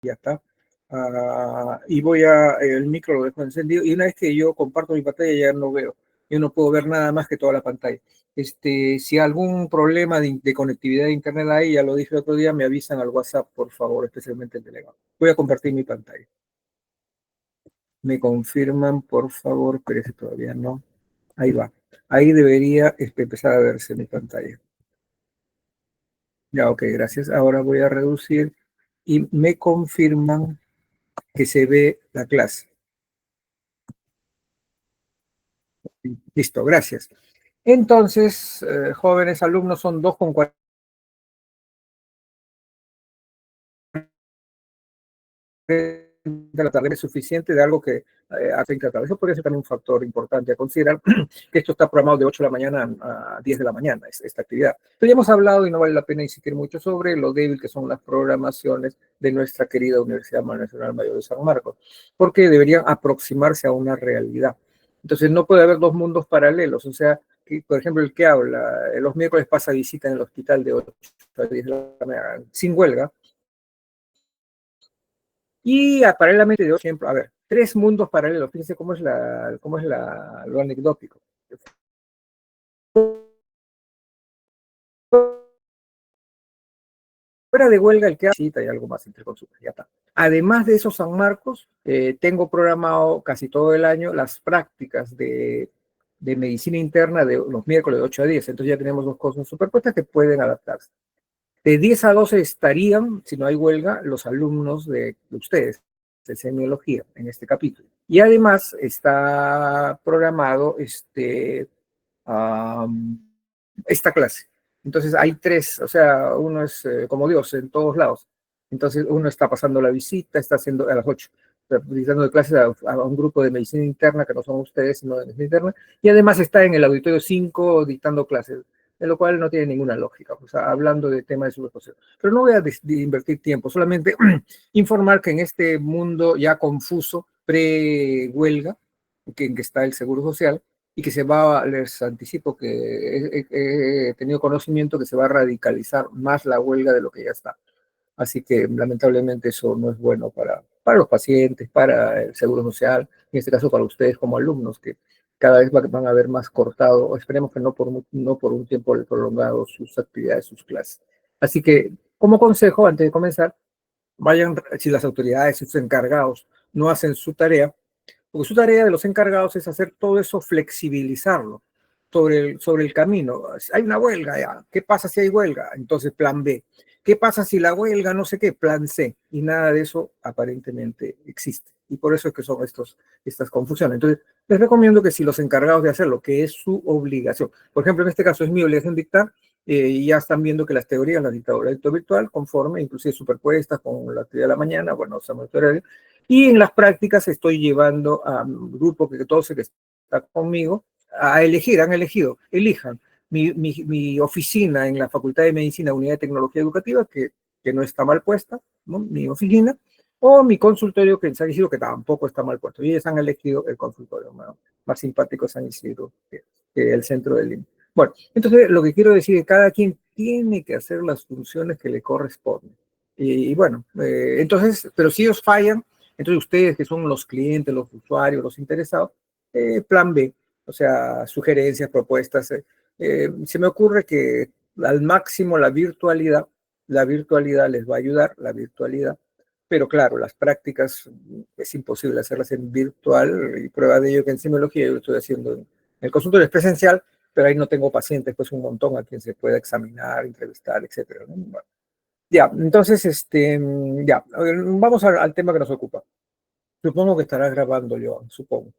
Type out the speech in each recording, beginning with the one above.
ya está. Y voy a, el micro lo dejo encendido, y una vez que yo comparto mi pantalla ya no veo, yo no puedo ver nada más que toda la pantalla. Si algún problema de conectividad de internet hay, ya lo dije el otro día, me avisan al WhatsApp, por favor, especialmente el Telegram. Voy a compartir mi pantalla. Me confirman, por favor, pero ese todavía no. Ahí va. Ahí debería empezar a verse mi pantalla. Ya, ok, gracias. Ahora voy a reducir y me confirman que se ve la clase. Listo, gracias. Entonces, jóvenes alumnos, son 2:40 de la tarde, es suficiente de algo que afecta a la tarde. Eso podría ser también un factor importante a considerar, que esto está programado de 8 de la mañana a 10 de la mañana, esta actividad. Pero ya hemos hablado, y no vale la pena insistir mucho, sobre lo débil que son las programaciones de nuestra querida Universidad Nacional Mayor de San Marcos, porque deberían aproximarse a una realidad. Entonces, no puede haber dos mundos paralelos. O sea, que, por ejemplo, el que habla los miércoles pasa visita en el hospital de 8 a 10 de la mañana, sin huelga. Y paralelamente de otro ejemplo, a ver, tres mundos paralelos. Fíjense lo anecdótico. Fuera de huelga, el que hace cita y algo más entre consultas, ya está. Además de esos San Marcos, tengo programado casi todo el año las prácticas de medicina interna de los miércoles de 8 a 10. Entonces ya tenemos dos cosas superpuestas que pueden adaptarse. De 10 a 12 estarían, si no hay huelga, los alumnos de ustedes, de semiología, en este capítulo. Y además está programado esta clase. Entonces hay tres, o sea, uno es como Dios en todos lados. Entonces uno está pasando la visita, está haciendo a las 8, dando clases a un grupo de medicina interna, que no son ustedes, sino de medicina interna, y además está en el auditorio 5 dictando clases, de lo cual no tiene ninguna lógica, o sea, hablando de temas de superposición. Pero no voy a invertir tiempo, solamente informar que en este mundo ya confuso, pre-huelga, en que está el Seguro Social, y que les anticipo que he tenido conocimiento que se va a radicalizar más la huelga de lo que ya está. Así que lamentablemente eso no es bueno para los pacientes, para el Seguro Social, en este caso para ustedes como alumnos, que cada vez van a ver más cortado, o esperemos que no por un tiempo prolongado, sus actividades, sus clases. Así que, como consejo, antes de comenzar, vayan, si las autoridades, sus encargados no hacen su tarea, porque su tarea de los encargados es hacer todo eso, flexibilizarlo sobre el camino. Hay una huelga, ya. ¿Qué pasa si hay huelga? Entonces, plan B. ¿Qué pasa si la huelga no sé qué? Plan C. Y nada de eso aparentemente existe. Y por eso es que son estas confusiones. Entonces, les recomiendo que si los encargados de hacerlo, que es su obligación, por ejemplo, en este caso es mi obligación dictar, y ya están viendo que las teorías las dictadura del dictado virtual, conforme, inclusive superpuestas con la actividad de la mañana, bueno, usamos el horario, y en las prácticas estoy llevando a un grupo que todos que está conmigo a elegir, han elegido, elijan mi oficina en la Facultad de Medicina, Unidad de Tecnología Educativa, que no está mal puesta, ¿no? Mi oficina, o mi consultorio que en San Isidro, que tampoco está mal puesto. Y ellos han elegido el consultorio, ¿no? Más simpático San Isidro que el centro del INE. Bueno, entonces lo que quiero decir es que cada quien tiene que hacer las funciones que le corresponden. Y bueno, entonces, pero si ellos fallan, entonces ustedes que son los clientes, los usuarios, los interesados, plan B, o sea, sugerencias, propuestas. Se me ocurre que al máximo la virtualidad les va a ayudar, la virtualidad, pero claro, las prácticas es imposible hacerlas en virtual, y prueba de ello que en semiología yo lo estoy haciendo en el consultorio es presencial, pero ahí no tengo pacientes, pues un montón a quien se pueda examinar, entrevistar, etcétera, ¿no? Bueno, ya, entonces, ya, vamos al tema que nos ocupa. Supongo que estará grabando yo, supongo.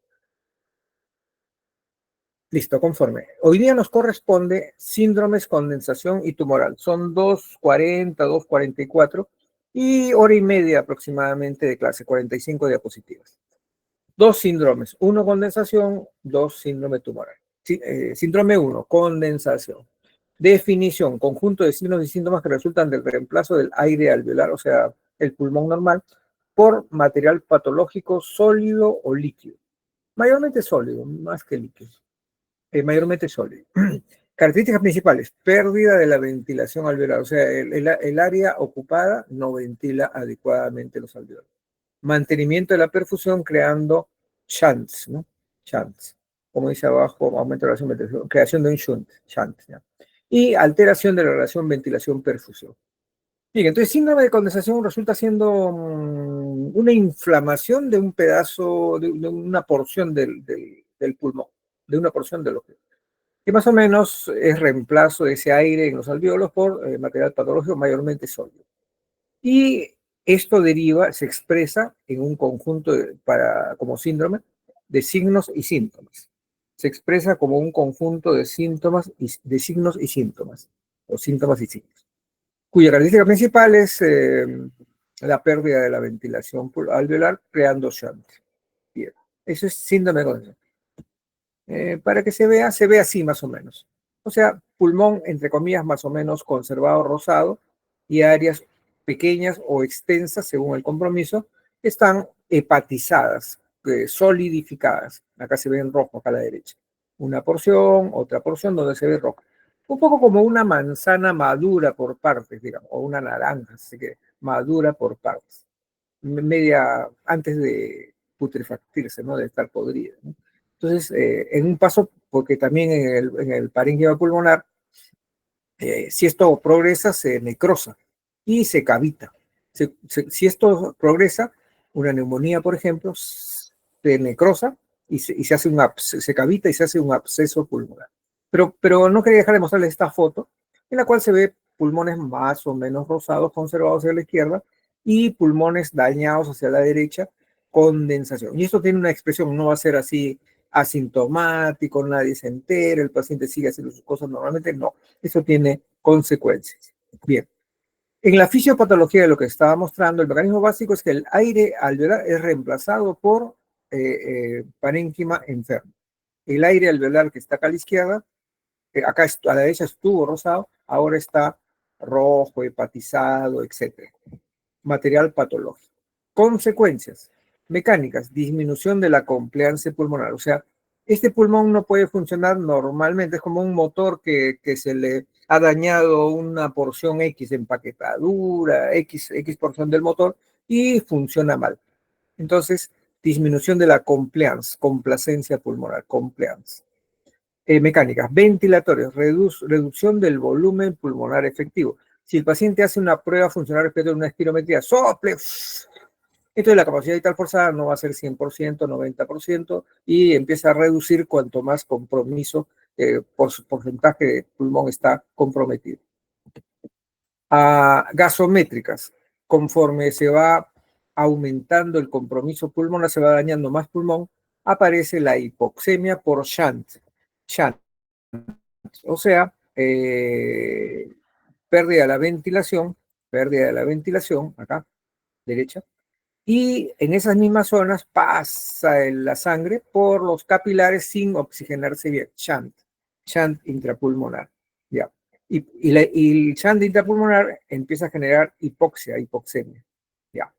Listo, conforme. Hoy día nos corresponde síndromes, condensación y tumoral. Son 2:40, 2:44 y hora y media aproximadamente de clase, 45 diapositivas. Dos síndromes, uno condensación, dos síndrome tumoral. Síndrome 1, condensación. Definición, conjunto de signos y síntomas que resultan del reemplazo del aire alveolar, o sea, el pulmón normal, por material patológico sólido o líquido. Mayormente sólido, más que líquido. Mayormente sólido. Características principales, pérdida de la ventilación alveolar, o sea, el área ocupada no ventila adecuadamente los alveolos. Mantenimiento de la perfusión creando shunts, ¿no? Shunts. Como dice abajo, aumento de la ventilación, creación de un shunt, ¿ya? Y alteración de la relación ventilación-perfusión. Bien, entonces síndrome de condensación resulta siendo una inflamación de un pedazo, de una porción del pulmón, de una porción de lo que más o menos es reemplazo de ese aire en los alvéolos por material patológico mayormente sólido. Y esto deriva, se expresa en un conjunto como síndrome de signos y síntomas. Se expresa como un conjunto de síntomas de signos y síntomas, o síntomas y signos, cuya característica principal es la pérdida de la ventilación alveolar creando shunt. Bien, eso es síndrome de condensación. Para que se ve así más o menos. O sea, pulmón, entre comillas, más o menos conservado rosado y áreas pequeñas o extensas, según el compromiso, están hepatizadas, solidificadas. Acá se ve en rojo, acá a la derecha. Una porción, otra porción donde se ve rojo. Un poco como una manzana madura por partes, digamos, o una naranja, así que madura por partes. Media antes de putrefactirse, ¿no? De estar podrida, ¿no? Entonces, en un paso, porque también en el parénquima pulmonar, si esto progresa, se necrosa y se cavita. Si esto progresa, una neumonía, por ejemplo, se necrosa y se hace se cavita y se hace un absceso pulmonar. Pero no quería dejar de mostrarles esta foto, en la cual se ve pulmones más o menos rosados, conservados hacia la izquierda, y pulmones dañados hacia la derecha, condensación. Y esto tiene una expresión, no va a ser así asintomático, nadie se entera, el paciente sigue haciendo sus cosas normalmente, no, eso tiene consecuencias. Bien, en la fisiopatología de lo que estaba mostrando, el mecanismo básico es que el aire alveolar es reemplazado por parénquima enfermo. El aire alveolar que está acá a la izquierda, acá a la derecha estuvo rosado, ahora está rojo, hepatizado, etc. Material patológico. Consecuencias mecánicas, disminución de la compliance pulmonar. O sea, este pulmón no puede funcionar normalmente, es como un motor que se le ha dañado una porción X de empaquetadura, X porción del motor y funciona mal. Entonces, disminución de la compliance, complacencia pulmonar, compliance. Mecánicas, ventilatorias, reducción del volumen pulmonar efectivo. Si el paciente hace una prueba funcional respecto a una espirometría, sople, entonces la capacidad vital forzada no va a ser 100%, 90%, y empieza a reducir cuanto más compromiso por su porcentaje de pulmón está comprometido. Gasométricas, conforme se va aumentando el compromiso pulmonar, se va dañando más pulmón, aparece la hipoxemia por shunt. O sea, pérdida de la ventilación, acá, derecha, y en esas mismas zonas pasa la sangre por los capilares sin oxigenarse bien, shunt intrapulmonar, ya. Y el shunt intrapulmonar empieza a generar hipoxemia, ya.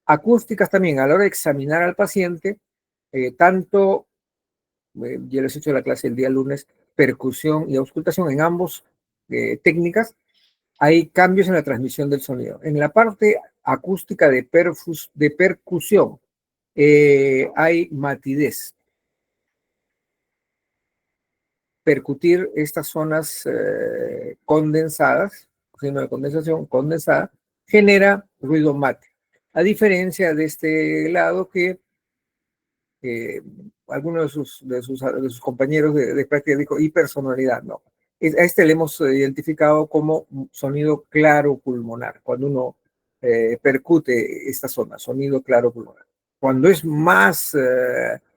Acústicas también, a la hora de examinar al paciente, tanto, ya les he hecho la clase el día lunes, percusión y auscultación, en ambos técnicas, hay cambios en la transmisión del sonido. En la parte acústica de percusión hay matidez. Percutir estas zonas condensadas, signo de condensación condensada, genera ruido mate. A diferencia de este lado que algunos de sus compañeros de práctica dijo hipersonoridad, no. A este le hemos identificado como sonido claro pulmonar, cuando uno percute esta zona, sonido claro pulmonar. Cuando es más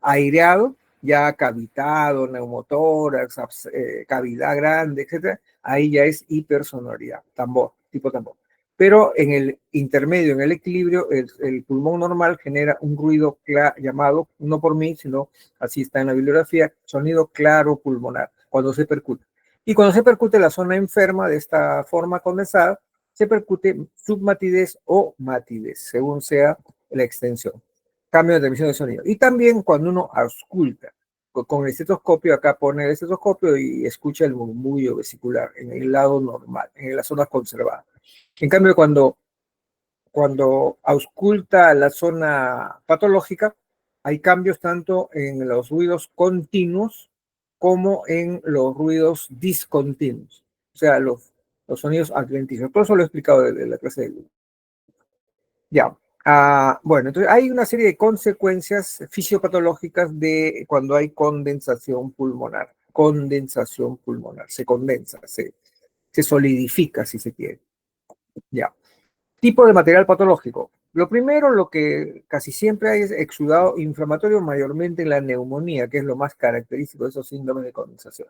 aireado, ya cavitado, neumotórax, cavidad grande, etc., ahí ya es hipersonoridad, tambor, tipo tambor. Pero en el intermedio, en el equilibrio, el pulmón normal genera un ruido llamado, no por mí, sino así está en la bibliografía, sonido claro pulmonar, cuando se percute. Y cuando se percute la zona enferma de esta forma condensada, se percute submatidez o matidez, según sea la extensión. Cambio de transmisión de sonido. Y también cuando uno ausculta, con el estetoscopio, acá pone el estetoscopio y escucha el murmullo vesicular en el lado normal, en la zona conservada. En cambio, cuando ausculta la zona patológica, hay cambios tanto en los ruidos continuos como en los ruidos discontinuos, o sea, los sonidos adventicios. Todo eso lo he explicado de la clase de Google. Ya. Bueno, entonces hay una serie de consecuencias fisiopatológicas de cuando hay condensación pulmonar. Condensación pulmonar, se condensa, se solidifica, si se quiere. Ya. Tipo de material patológico. Lo primero, lo que casi siempre hay es exudado inflamatorio, mayormente en la neumonía, que es lo más característico de esos síndromes de condensación.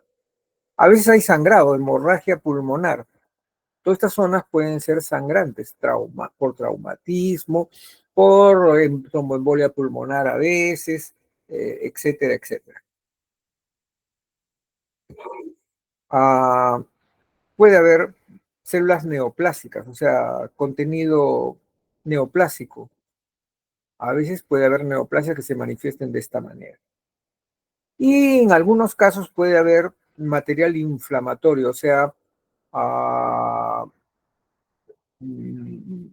A veces hay sangrado, hemorragia pulmonar. Todas estas zonas pueden ser sangrantes, por traumatismo, por tromboembolia pulmonar a veces, etcétera, etcétera. Ah, puede haber células neoplásicas, o sea, contenido neoplásico. A veces puede haber neoplasias que se manifiesten de esta manera. Y en algunos casos puede haber material inflamatorio, o sea, ah, mm,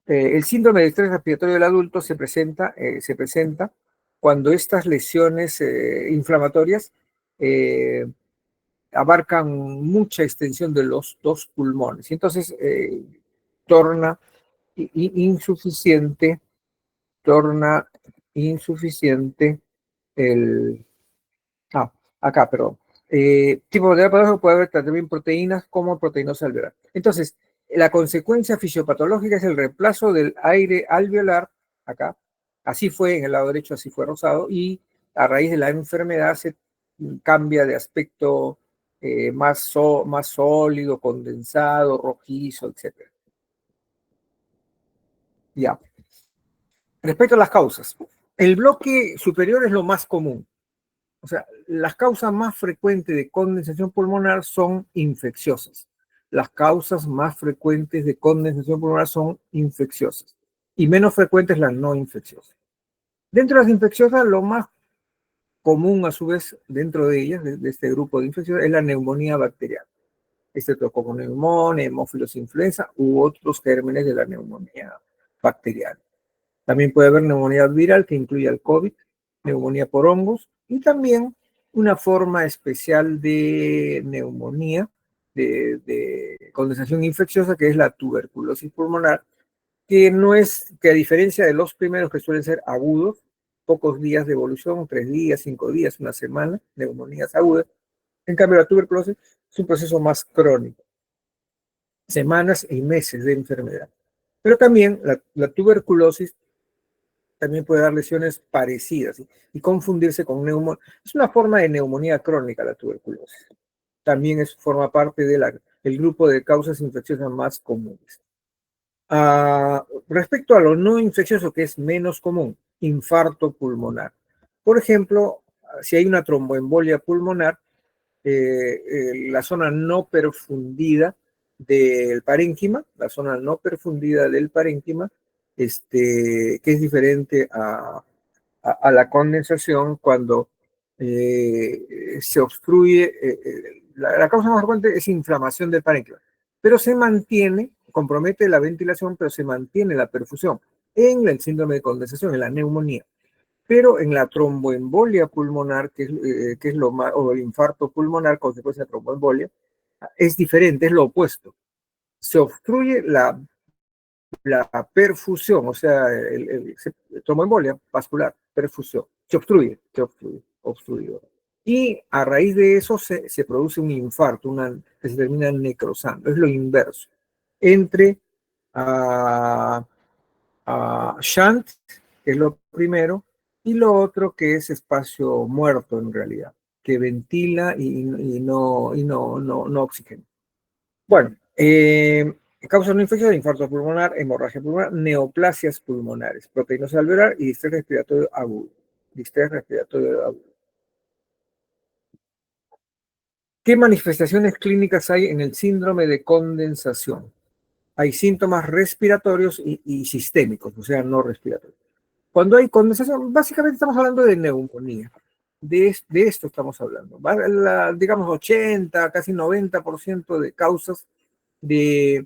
el síndrome de estrés respiratorio del adulto se presenta cuando estas lesiones inflamatorias eh, abarcan mucha extensión de los dos pulmones. Y entonces torna insuficiente, torna insuficiente el... Ah, acá, perdón. Tipo de patológico puede haber también proteínas como proteinosis alveolar. Entonces, la consecuencia fisiopatológica es el reemplazo del aire alveolar, acá, así fue en el lado derecho, así fue rosado, y a raíz de la enfermedad se cambia de aspecto más sólido, condensado, rojizo, etc. Ya. Respecto a las causas, el bloque superior es lo más común. O sea, las causas más frecuentes de condensación pulmonar son infecciosas. Las causas más frecuentes de condensación pulmonar son infecciosas y menos frecuentes las no infecciosas. Dentro de las infecciosas, lo más común a su vez dentro de ellas, de este grupo de infecciones, es la neumonía bacteriana. Streptococcus pneumoniae, Haemophilus influenza u otros gérmenes de la neumonía bacteriana. También puede haber neumonía viral que incluye al COVID, neumonía por hongos y también una forma especial de neumonía, de condensación infecciosa, que es la tuberculosis pulmonar, que no es, que a diferencia de los primeros que suelen ser agudos, pocos días de evolución, 3 días, 5 días, una semana, neumonías agudas. En cambio, la tuberculosis es un proceso más crónico, semanas y meses de enfermedad. Pero también la tuberculosis también puede dar lesiones parecidas, ¿sí? Y confundirse con neumonía. Es una forma de neumonía crónica la tuberculosis. También forma parte del grupo de causas infecciosas más comunes. Respecto a lo no infeccioso, que es menos común, infarto pulmonar. Por ejemplo, si hay una tromboembolia pulmonar, la zona no perfundida del parénquima, la zona no perfundida del parénquima, que es diferente a la condensación cuando se obstruye, la causa más frecuente es inflamación del parénquima, pero se mantiene, compromete la ventilación, pero se mantiene la perfusión en el síndrome de condensación, en la neumonía. Pero en la tromboembolia pulmonar, que es lo más, o el infarto pulmonar, consecuencia de tromboembolia, es diferente, es lo opuesto. Se obstruye la perfusión, o sea, tromboembolia vascular, perfusión, se obstruido. Y a raíz de eso se produce un infarto, que se termina necrosando. Es lo inverso. Entre shunt, que es lo primero, y lo otro que es espacio muerto en realidad, que ventila y no oxigena. Bueno, causa una infección de infarto pulmonar, hemorragia pulmonar, neoplasias pulmonares, proteinosis alveolar y distrés respiratorio agudo. Distrés respiratorio agudo. ¿Qué manifestaciones clínicas hay en el síndrome de condensación? Hay síntomas respiratorios y sistémicos, o sea, no respiratorios. Cuando hay condensación, básicamente estamos hablando de neumonía. De esto estamos hablando. Digamos 80, casi 90% de causas de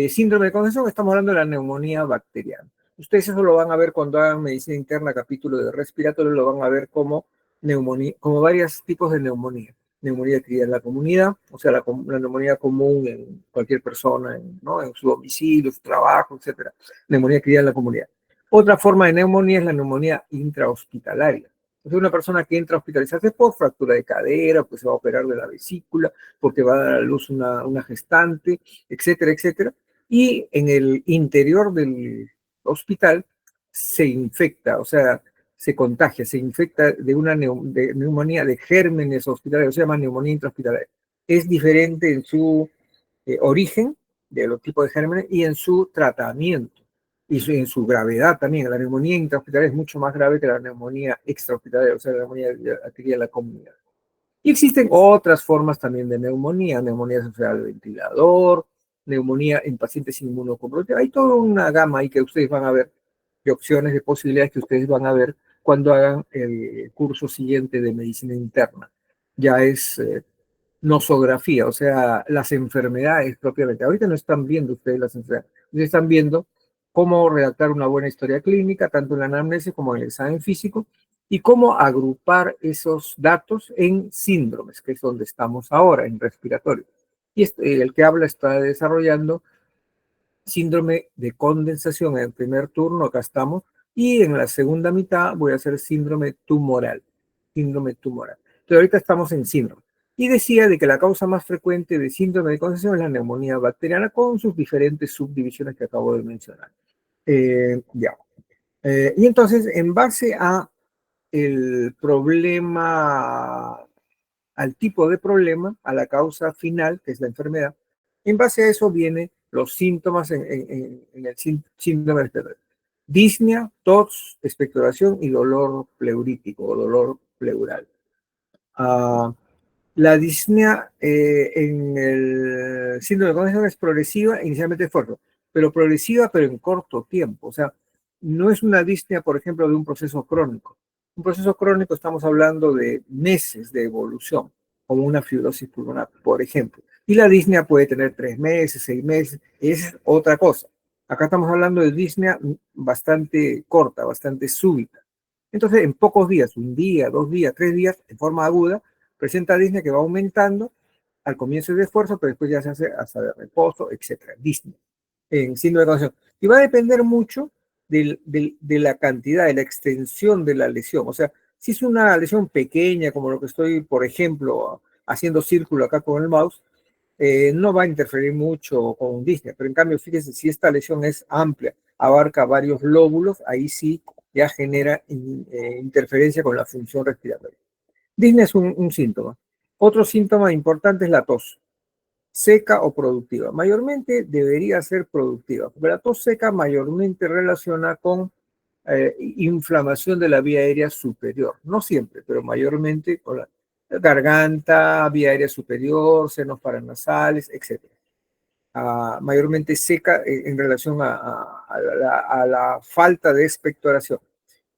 síndrome de condensación, estamos hablando de la neumonía bacteriana. Ustedes eso lo van a ver cuando hagan medicina interna, capítulo de respiratorio, lo van a ver como neumonía, como varios tipos de neumonía. Neumonía adquirida en la comunidad, o sea, la neumonía común en cualquier persona, ¿no? En su domicilio, su trabajo, etcétera. Neumonía adquirida en la comunidad. Otra forma de neumonía es la neumonía intrahospitalaria. Entonces, una persona que entra a hospitalizarse por fractura de cadera, pues se va a operar de la vesícula, porque va a dar a luz una gestante, etcétera, etcétera. Y en el interior del hospital se infecta, o sea, se contagia, se infecta de una neumonía de gérmenes hospitalarios, se llama neumonía intrahospitalaria. Es diferente en su origen de los tipos de gérmenes y en su tratamiento y en su gravedad también. La neumonía intrahospitalaria es mucho más grave que la neumonía extrahospitalaria, o sea, la neumonía adquirida en la comunidad. Y existen otras formas también de neumonía asociada al ventilador, neumonía en pacientes inmunocomprometidos. Hay toda una gama ahí que ustedes van a ver, de opciones, de posibilidades que ustedes van a ver cuando hagan el curso siguiente de medicina interna. Ya es nosografía, o sea, las enfermedades propiamente. Ahorita no están viendo ustedes las enfermedades, ustedes están viendo cómo redactar una buena historia clínica, tanto en la anamnesis como en el examen físico, y cómo agrupar esos datos en síndromes, que es donde estamos ahora, en respiratorio. Y el que habla está desarrollando síndrome de condensación en el primer turno, acá estamos, y en la segunda mitad voy a hacer síndrome tumoral. Síndrome tumoral. Entonces ahorita estamos en síndrome. Y decía de que la causa más frecuente de síndrome de condensación es la neumonía bacteriana con sus diferentes subdivisiones que acabo de mencionar. Ya. Y entonces, en base a el problema, al tipo de problema, a la causa final, que es la enfermedad, en base a eso vienen los síntomas en el síndrome respiratorio. Disnea, tos, expectoración y dolor pleurítico o dolor pleural. Uh, la disnea en el síndrome de condensación es progresiva, inicialmente fuerte, pero progresiva, pero en corto tiempo. O sea, no es una disnea, por ejemplo, de un proceso crónico. Un proceso crónico estamos hablando de meses de evolución, como una fibrosis pulmonar, por ejemplo. Y la disnea puede tener 3 meses, 6 meses, es otra cosa. Acá estamos hablando de disnea bastante corta, bastante súbita. Entonces, en pocos días, un día, 2 días, 3 días, en forma aguda, presenta Disney que va aumentando al comienzo del esfuerzo, pero después ya se hace hasta de reposo, etcétera. Disney, en síndrome de condensación. Y va a depender mucho de la cantidad, de la extensión de la lesión. O sea, si es una lesión pequeña, como lo que estoy, por ejemplo, haciendo círculo acá con el mouse, no va a interferir mucho con Disney. Pero en cambio, fíjense, si esta lesión es amplia, abarca varios lóbulos, ahí sí ya genera interferencia con la función respiratoria. Disney es un síntoma. Otro síntoma importante es la tos, seca o productiva. Mayormente debería ser productiva, porque la tos seca mayormente relaciona con inflamación de la vía aérea superior. No siempre, pero mayormente con la garganta, vía aérea superior, senos paranasales, etc. Mayormente seca en relación a la falta de expectoración.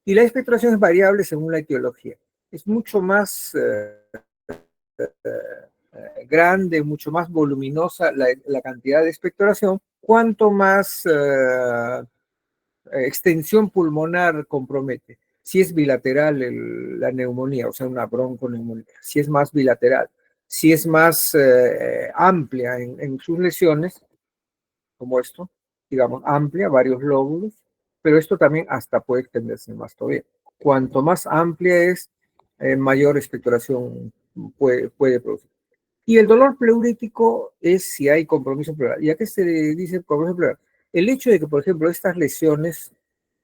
Y la expectoración es variable según la etiología. Es mucho más grande, mucho más voluminosa la cantidad de expectoración, cuanto más extensión pulmonar compromete. Si es bilateral la neumonía, o sea, una bronconeumonía, si es más bilateral, si es más amplia en sus lesiones, como esto, digamos, amplia, varios lóbulos, pero esto también hasta puede extenderse más todavía. Cuanto más amplia es, mayor expectoración puede producir. Y el dolor pleurítico es si hay compromiso pleural. ¿Y a qué se dice compromiso pleural? El hecho de que, por ejemplo, estas lesiones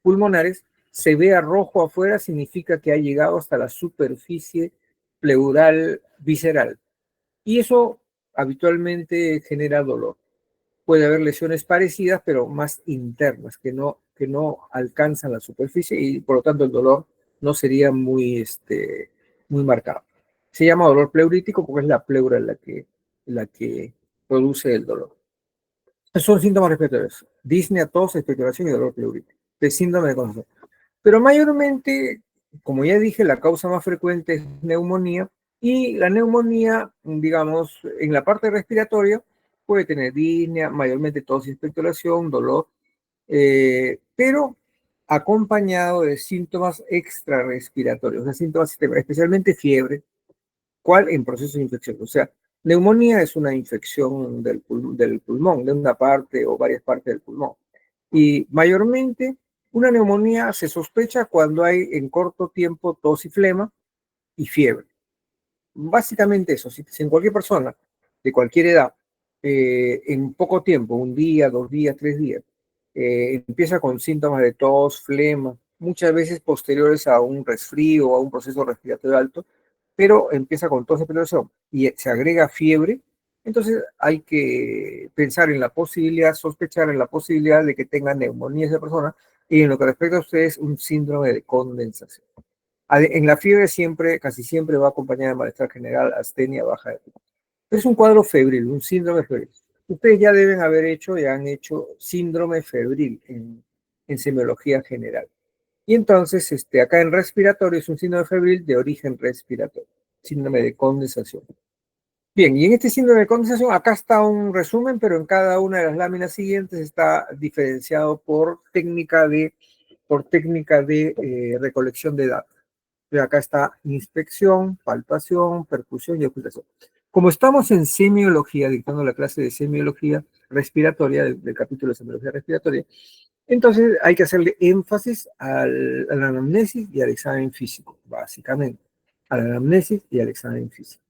pulmonares se vea rojo afuera significa que ha llegado hasta la superficie pleural visceral. Y eso habitualmente genera dolor. Puede haber lesiones parecidas, pero más internas, que no alcanzan la superficie y por lo tanto el dolor no sería muy marcado. Se llama dolor pleurítico porque es la pleura la que produce el dolor. Son síntomas respiratorios: disnea, tos, expectoración y dolor pleurítico, de síndrome de condensación. Pero mayormente Como ya dije, la causa más frecuente es neumonía y la neumonía, digamos, en la parte respiratoria puede tener disnea, mayormente tos y expectoración, dolor, pero acompañado de síntomas extrarrespiratorios, o sea, síntomas especialmente fiebre, ¿cuál? En proceso de infección. O sea, neumonía es una infección del pulmón, de una parte o varias partes del pulmón. Y mayormente una neumonía se sospecha cuando hay en corto tiempo tos y flema y fiebre. Básicamente eso, si en cualquier persona de cualquier edad, en poco tiempo, un día, 2 días, 3 días, empieza con síntomas de tos, flema, muchas veces posteriores a un resfrío o a un proceso respiratorio alto, pero empieza con tos y expectoración y se agrega fiebre, entonces hay que pensar en la posibilidad, sospechar en la posibilidad de que tenga neumonía esa persona y en lo que respecta a ustedes, un síndrome de condensación. En la fiebre siempre, casi siempre va acompañada de malestar general, astenia, baja de peso. Es un cuadro febril, un síndrome febril. Ustedes ya deben haber hecho, ya han hecho síndrome febril en semiología general. Y entonces, acá en respiratorio es un síndrome febril de origen respiratorio, síndrome de condensación. Bien, y en este síndrome de condensación, acá está un resumen, pero en cada una de las láminas siguientes está diferenciado por técnica de recolección de datos. Acá está inspección, palpación, percusión y ocultación. Como estamos en semiología, dictando la clase de semiología respiratoria, del capítulo de semiología respiratoria, entonces hay que hacerle énfasis a la anamnesis y al examen físico, básicamente. A la anamnesis y al examen físico.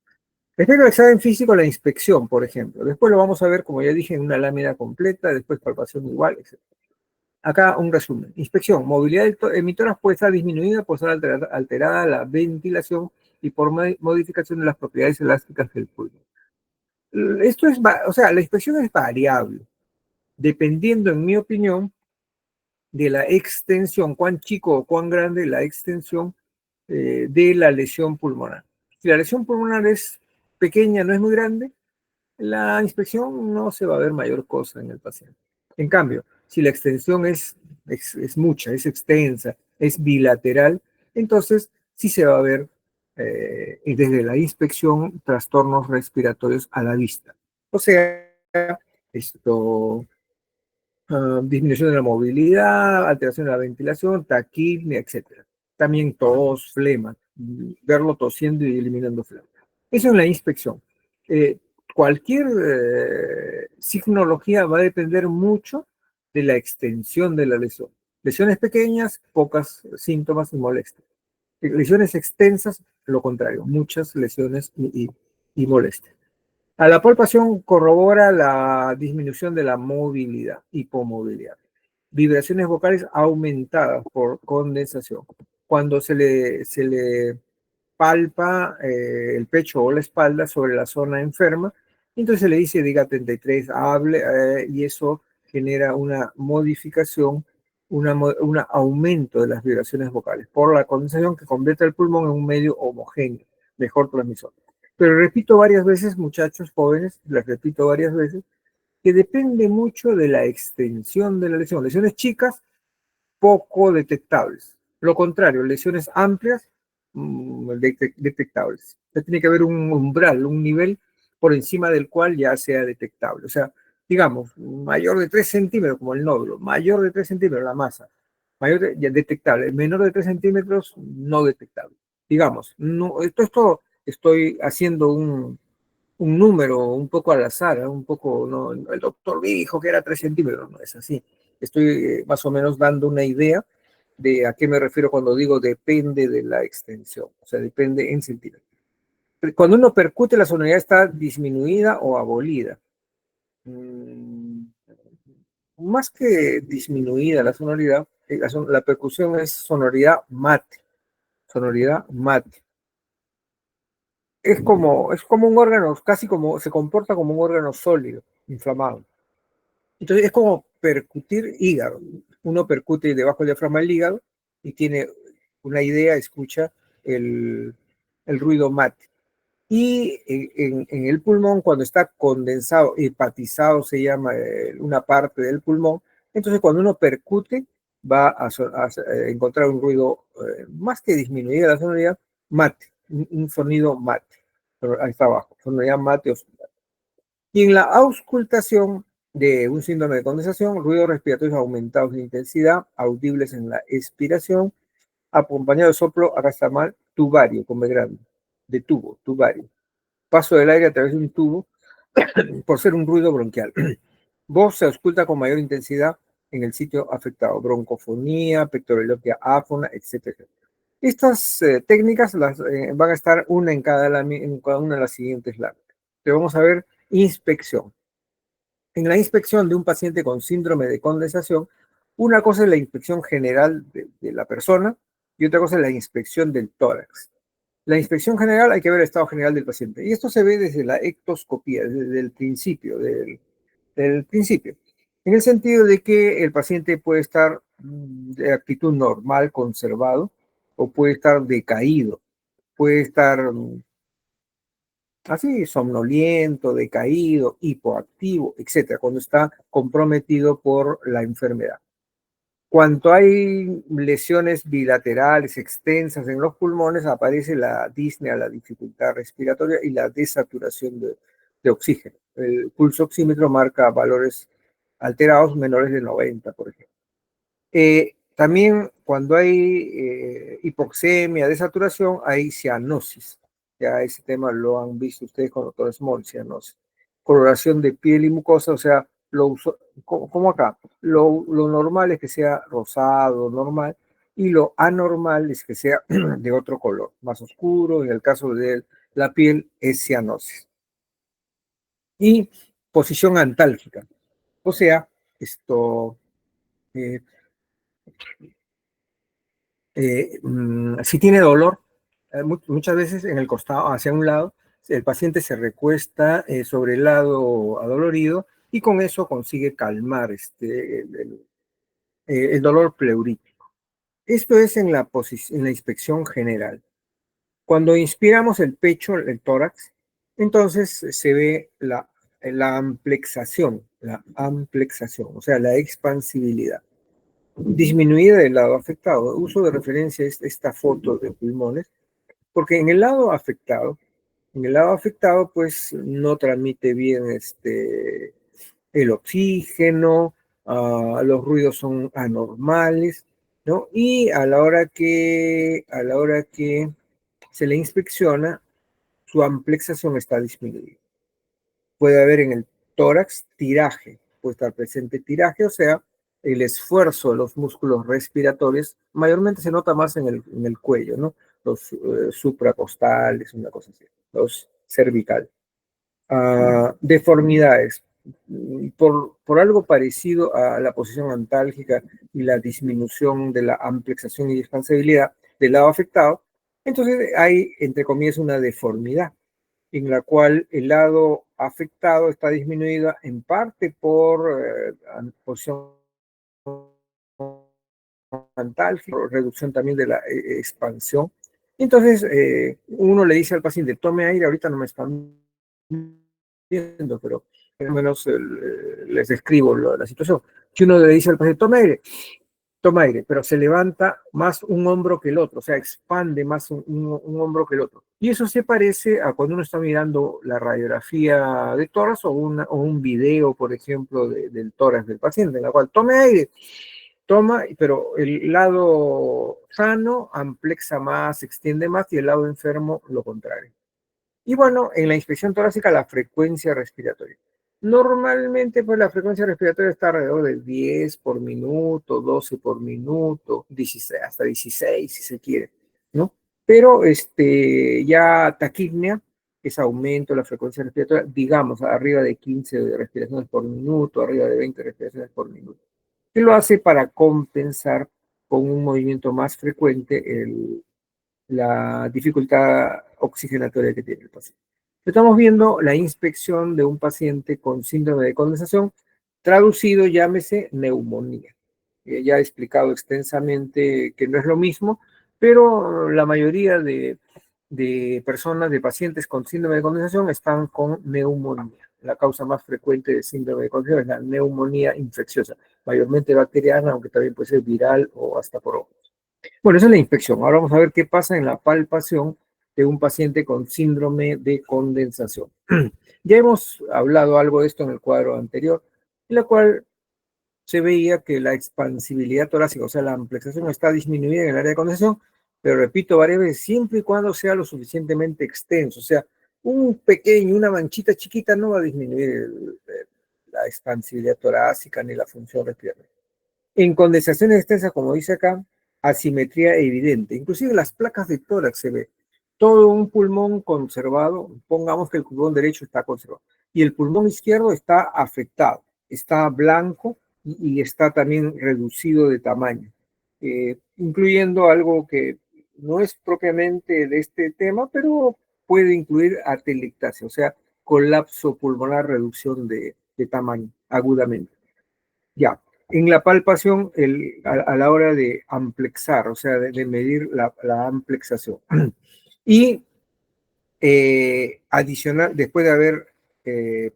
Respecto al examen físico, la inspección, por ejemplo. Después lo vamos a ver, como ya dije, en una lámina completa, después palpación igual, etc. Acá un resumen. Inspección. Movilidad emitoras puede estar disminuida por ser alterada la ventilación y por modificación de las propiedades elásticas del pulmón. Esto es, o sea, la inspección es variable, dependiendo, en mi opinión, de la extensión, cuán chico o cuán grande la extensión de la lesión pulmonar. Si la lesión pulmonar es pequeña, no es muy grande, la inspección no se va a ver mayor cosa en el paciente. En cambio, si la extensión es mucha, es extensa, es bilateral, entonces sí se va a ver desde la inspección trastornos respiratorios a la vista. O sea, esto, disminución de la movilidad, alteración de la ventilación, taquipnea, etc. También tos, flema, verlo tosiendo y eliminando flema. Eso es la inspección. Eh, Cualquier signología va a depender mucho de la extensión de la lesión. Lesiones pequeñas, pocos síntomas y molestias. Lesiones extensas, lo contrario, muchas lesiones y molestias. A la palpación corrobora la disminución de la movilidad, hipomovilidad. Vibraciones vocales aumentadas por condensación. Cuando se le palpa el pecho o la espalda sobre la zona enferma, entonces se le dice diga 33, hable, y eso genera una modificación, un aumento de las vibraciones vocales por la condensación que convierte el pulmón en un medio homogéneo, mejor transmisor. Pero repito varias veces, muchachos jóvenes, les repito varias veces, que depende mucho de la extensión de la lesión. Lesiones chicas, poco detectables. Lo contrario, lesiones amplias, detectables. Ya tiene que haber un umbral, un nivel por encima del cual ya sea detectable. O sea, digamos, mayor de 3 centímetros, como el nódulo, mayor de 3 centímetros la masa, ya detectable, menor de 3 centímetros, no detectable. Digamos, no, esto estoy haciendo un número un poco al azar, un poco, no, el doctor dijo que era 3 centímetros, no es así. Estoy más o menos dando una idea de a qué me refiero cuando digo depende de la extensión, o sea, depende en centímetros. Cuando uno percute, la sonoridad está disminuida o abolida. Más que disminuida la sonoridad, la percusión es sonoridad mate, sonoridad mate. Es como un órgano, casi como, se comporta como un órgano sólido, inflamado. Entonces es como percutir hígado. Uno percute debajo del diafragma del hígado y tiene una idea, escucha el ruido mate. Y en el pulmón, cuando está condensado, hepatizado se llama una parte del pulmón, entonces cuando uno percute, va a encontrar un ruido más que disminuida la sonoridad, mate, un sonido mate. Pero ahí está abajo, sonoridad mate oscura. Y en la auscultación de un síndrome de condensación, ruidos respiratorios aumentados de intensidad, audibles en la expiración, acompañado de soplo, acá está mal, tubario, con B grande, de tubo, tubario. Paso del aire a través de un tubo por ser un ruido bronquial. Voz se ausculta con mayor intensidad en el sitio afectado, broncofonía, pectoraloquia áfona, etc. Estas técnicas van a estar una en en cada una de las siguientes láminas. Pero vamos a ver inspección. En la inspección de un paciente con síndrome de condensación, una cosa es la inspección general de la persona y otra cosa es la inspección del tórax. La inspección general hay que ver el estado general del paciente. Y esto se ve desde la ectoscopía, desde el principio, del principio. En el sentido de que el paciente puede estar de actitud normal, conservado, o puede estar decaído, puede estar así, somnoliento, decaído, hipoactivo, etcétera, cuando está comprometido por la enfermedad. Cuando hay lesiones bilaterales extensas en los pulmones, aparece la disnea, la dificultad respiratoria y la desaturación de oxígeno. El pulso oxímetro marca valores alterados menores de 90, por ejemplo. También cuando hay hipoxemia, desaturación, hay cianosis. Ya ese tema lo han visto ustedes con el doctor Small, cianosis. Coloración de piel y mucosa, o sea, como acá, lo normal es que sea rosado, normal, y lo anormal es que sea de otro color, más oscuro, en el caso de la piel es cianosis. Y posición antálgica, o sea, esto... Eh, si tiene dolor, muchas veces en el costado, hacia un lado, el paciente se recuesta sobre el lado adolorido y con eso consigue calmar el dolor pleurítico. Esto es en la inspección general. Cuando inspiramos el pecho, el tórax, entonces se ve la amplexación, o sea, la expansibilidad disminuida del lado afectado. Uso de referencia esta foto de pulmones, porque en el lado afectado, pues no transmite bien el oxígeno, los ruidos son anormales, ¿no? Y a la hora que se le inspecciona, su amplexación está disminuida. Puede haber en el tórax tiraje, puede estar presente tiraje, o sea, el esfuerzo de los músculos respiratorios, mayormente se nota más en el cuello, ¿no? Los supracostales, una cosa así, los cervicales. Deformidades, por algo parecido a la posición antálgica y la disminución de la amplexación y expansibilidad del lado afectado, entonces hay, entre comillas, una deformidad en la cual el lado afectado está disminuida en parte por posición antálgica, reducción también de la expansión. Entonces, uno le dice al paciente, tome aire, ahorita no me están viendo, pero al menos les describo la situación. Si uno le dice al paciente, toma aire, pero se levanta más un hombro que el otro, o sea, expande más un hombro que el otro. Y eso se parece a cuando uno está mirando la radiografía de tórax o un video, por ejemplo, del tórax del paciente, en la cual tome aire, toma, pero el lado sano amplexa más, extiende más y el lado enfermo lo contrario. Y bueno, en la inspección torácica la frecuencia respiratoria. Normalmente, pues la frecuencia respiratoria está alrededor de 10 por minuto, 12 por minuto, 16, hasta 16 si se quiere, ¿no? Pero ya taquipnea, es aumento de la frecuencia respiratoria, digamos, arriba de 15 respiraciones por minuto, arriba de 20 respiraciones por minuto. Que lo hace para compensar con un movimiento más frecuente la dificultad oxigenatoria que tiene el paciente. Estamos viendo la inspección de un paciente con síndrome de condensación, traducido, llámese neumonía. Ya he explicado extensamente que no es lo mismo, pero la mayoría de personas, de pacientes con síndrome de condensación están con neumonía. la causa más frecuente de síndrome de condensación es la neumonía infecciosa, mayormente bacteriana, aunque también puede ser viral o hasta por hongos. Bueno, esa es la infección. Ahora vamos a ver qué pasa en la palpación de un paciente con síndrome de condensación. Ya hemos hablado algo de esto en el cuadro anterior, en la cual se veía que la expansibilidad torácica, o sea, la ampliación está disminuida en el área de condensación, pero repito varias veces, siempre y cuando sea lo suficientemente extenso, o sea, un pequeño, una manchita chiquita no va a disminuir la expansibilidad torácica ni la función respiratoria. En condensaciones extensas, como dice acá, asimetría evidente. Inclusive en las placas de tórax se ve todo un pulmón conservado. Pongamos que el pulmón derecho está conservado y el pulmón izquierdo está afectado, está blanco y está también reducido de tamaño, incluyendo algo que no es propiamente de este tema, pero puede incluir atelectasia, o sea, colapso pulmonar, reducción de tamaño agudamente. Ya, en la palpación, a la hora de amplexar, o sea, de medir la amplexación. Y adicional, después de haber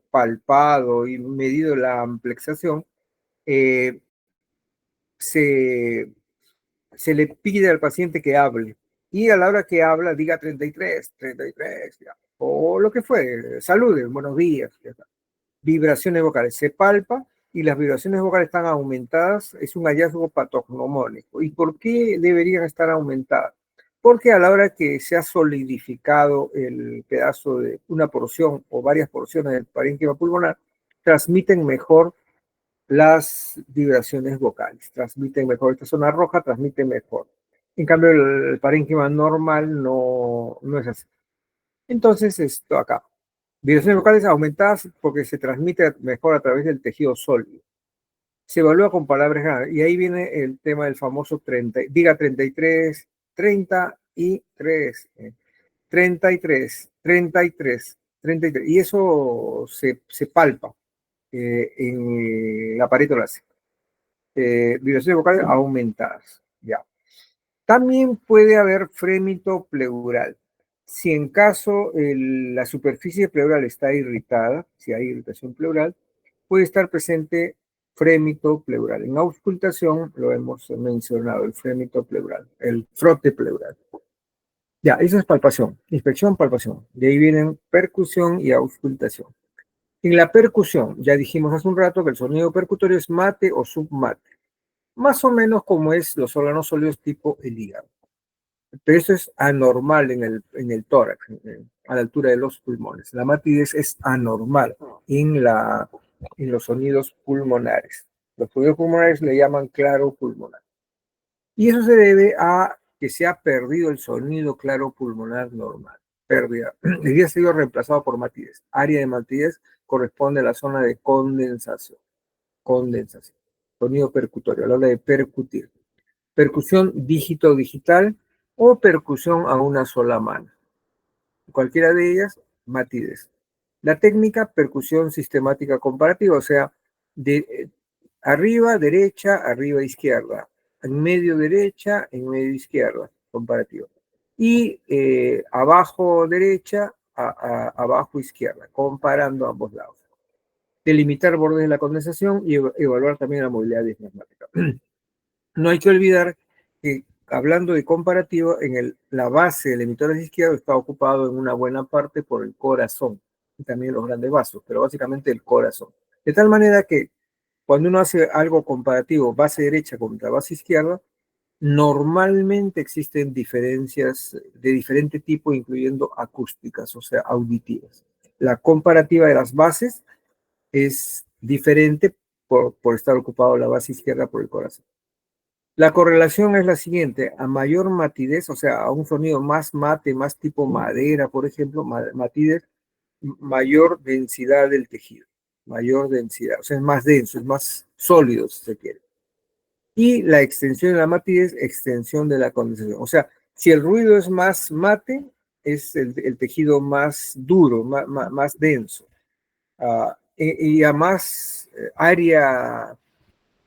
palpado y medido la amplexación, eh, se, se le pide al paciente que hable. Y a la hora que habla, diga 33, 33, ya, o lo que fue, salude, buenos días. Ya está. Vibraciones vocales. Se palpa y las vibraciones vocales están aumentadas, es un hallazgo patognomónico. ¿Y por qué deberían estar aumentadas? Porque a la hora que se ha solidificado el pedazo de una porción o varias porciones del parénquima pulmonar, transmiten mejor las vibraciones vocales, transmiten mejor. Esta zona roja transmite mejor. En cambio, el parénquima normal no es así. Entonces, esto acá. Vibraciones vocales aumentadas porque se transmite mejor a través del tejido sólido. Se evalúa con palabras grandes. Y ahí viene el tema del famoso 30, diga 33, 33, 33, 33, 33. Y eso se palpa en la pared torácica. Vibraciones vocales aumentadas. Ya. También puede haber frémito pleural. Si en caso la superficie pleural está irritada, si hay irritación pleural, puede estar presente frémito pleural. En auscultación lo hemos mencionado, el frémito pleural, el frote pleural. Ya, eso es palpación, inspección, palpación. De ahí vienen percusión y auscultación. En la percusión, ya dijimos hace un rato que el sonido percutorio es mate o submate, más o menos como es los órganos sólidos tipo el hígado. Pero eso es anormal en el tórax, a la altura de los pulmones. La matidez es anormal en los sonidos pulmonares. Los sonidos pulmonares le llaman claro pulmonar. Y eso se debe a que se ha perdido el sonido claro pulmonar normal. Pérdida. El día ha sido reemplazado por matidez. Área de matidez corresponde a la zona de condensación. Condensación. Sonido percutorio, a la hora de percutir. Percusión dígito digital o percusión a una sola mano. Cualquiera de ellas, matidez. La técnica, percusión sistemática comparativa, o sea, de arriba, derecha, arriba, izquierda. En medio, derecha, en medio, izquierda, comparativa. Y abajo, derecha, abajo, izquierda, comparando ambos lados. Delimitar bordes de la condensación y evaluar también la movilidad diafragmática. No hay que olvidar que hablando de comparativo, la base del emisor izquierdo está ocupado en una buena parte por el corazón y también los grandes vasos, pero básicamente el corazón. De tal manera que cuando uno hace algo comparativo, base derecha contra base izquierda, normalmente existen diferencias de diferente tipo, incluyendo acústicas, o sea, auditivas. La comparativa de las bases es diferente por estar ocupado la base izquierda por el corazón. La correlación es la siguiente: a mayor matidez, o sea, a un sonido más mate, más tipo madera, por ejemplo, matidez, mayor densidad del tejido, mayor densidad, o sea, es más denso, es más sólido, si se quiere. Y la extensión de la matidez, extensión de la condensación. O sea, si el ruido es más mate, es el tejido más duro, más denso. Y a más área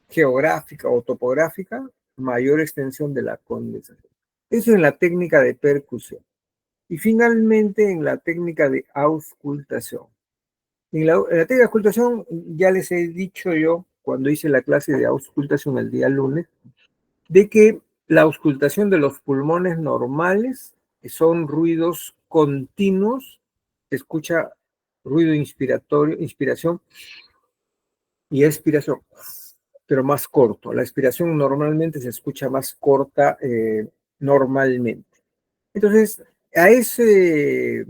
geográfica o topográfica, mayor extensión de la condensación. Eso en la técnica de percusión. Y finalmente en la técnica de auscultación. En la técnica de auscultación, ya les he dicho yo, cuando hice la clase de auscultación el día lunes, de que la auscultación de los pulmones normales son ruidos continuos, se escucha ruido inspiratorio, inspiración y expiración, pero más corto. La expiración normalmente se escucha más corta normalmente. Entonces, a ese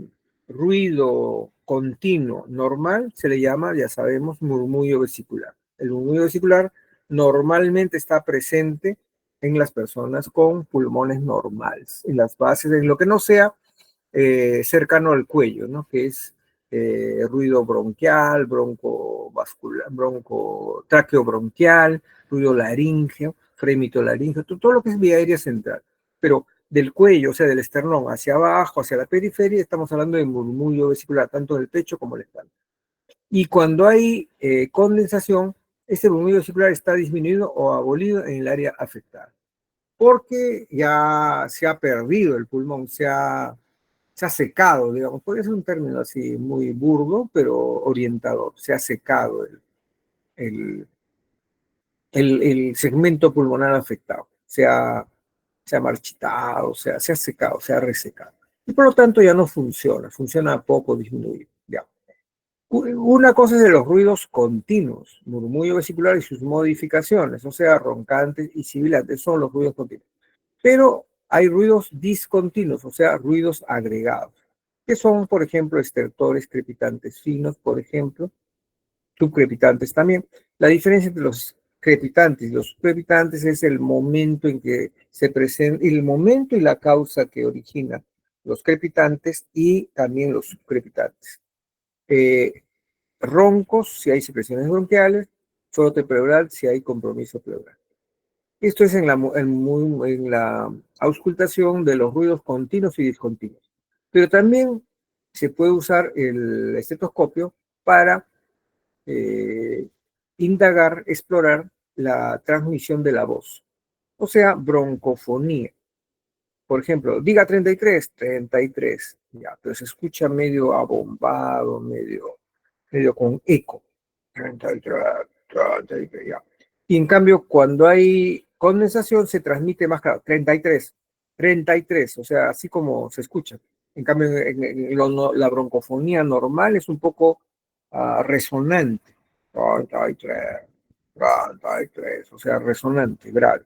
ruido continuo normal se le llama, ya sabemos, murmullo vesicular. El murmullo vesicular normalmente está presente en las personas con pulmones normales, en las bases, en lo que no sea cercano al cuello, ¿no? Que es ruido bronquial, broncovascular, bronco, traqueobronquial, ruido laríngeo, fremitolaríngeo, todo lo que es vía aérea central. Pero del cuello, o sea, del esternón hacia abajo, hacia la periferia, estamos hablando de murmullo vesicular, tanto del pecho como del espalda. Y cuando hay condensación, este murmullo vesicular está disminuido o abolido en el área afectada, porque ya se ha perdido el pulmón, se ha secado, digamos, podría ser un término así muy burdo, pero orientador, se ha secado el, el segmento pulmonar afectado, se ha marchitado, se ha secado, se ha resecado. Y por lo tanto ya no funciona, funciona poco disminuido. Ya. Una cosa es de los ruidos continuos, murmullo vesicular y sus modificaciones, o sea, roncantes y sibilantes, son los ruidos continuos. Pero hay ruidos discontinuos, o sea, ruidos agregados, que son, por ejemplo, estertores, crepitantes finos, por ejemplo, subcrepitantes también. La diferencia entre los crepitantes y los subcrepitantes es el momento en que se presenta, el momento y la causa que origina los crepitantes y también los subcrepitantes. Roncos, si hay secreciones bronquiales, frote pleural, si hay compromiso pleural. Esto es en la auscultación de los ruidos continuos y discontinuos. Pero también se puede usar el estetoscopio para indagar, explorar la transmisión de la voz, o sea, broncofonía. Por ejemplo, diga 33, 33, ya, pero se escucha medio abombado, medio con eco. 33, 33, ya. Y en cambio, cuando hay condensación, se transmite más claro, 33, 33, o sea, así como se escucha. En cambio, la broncofonía normal es un poco resonante. 33, 33, o sea, resonante, grave.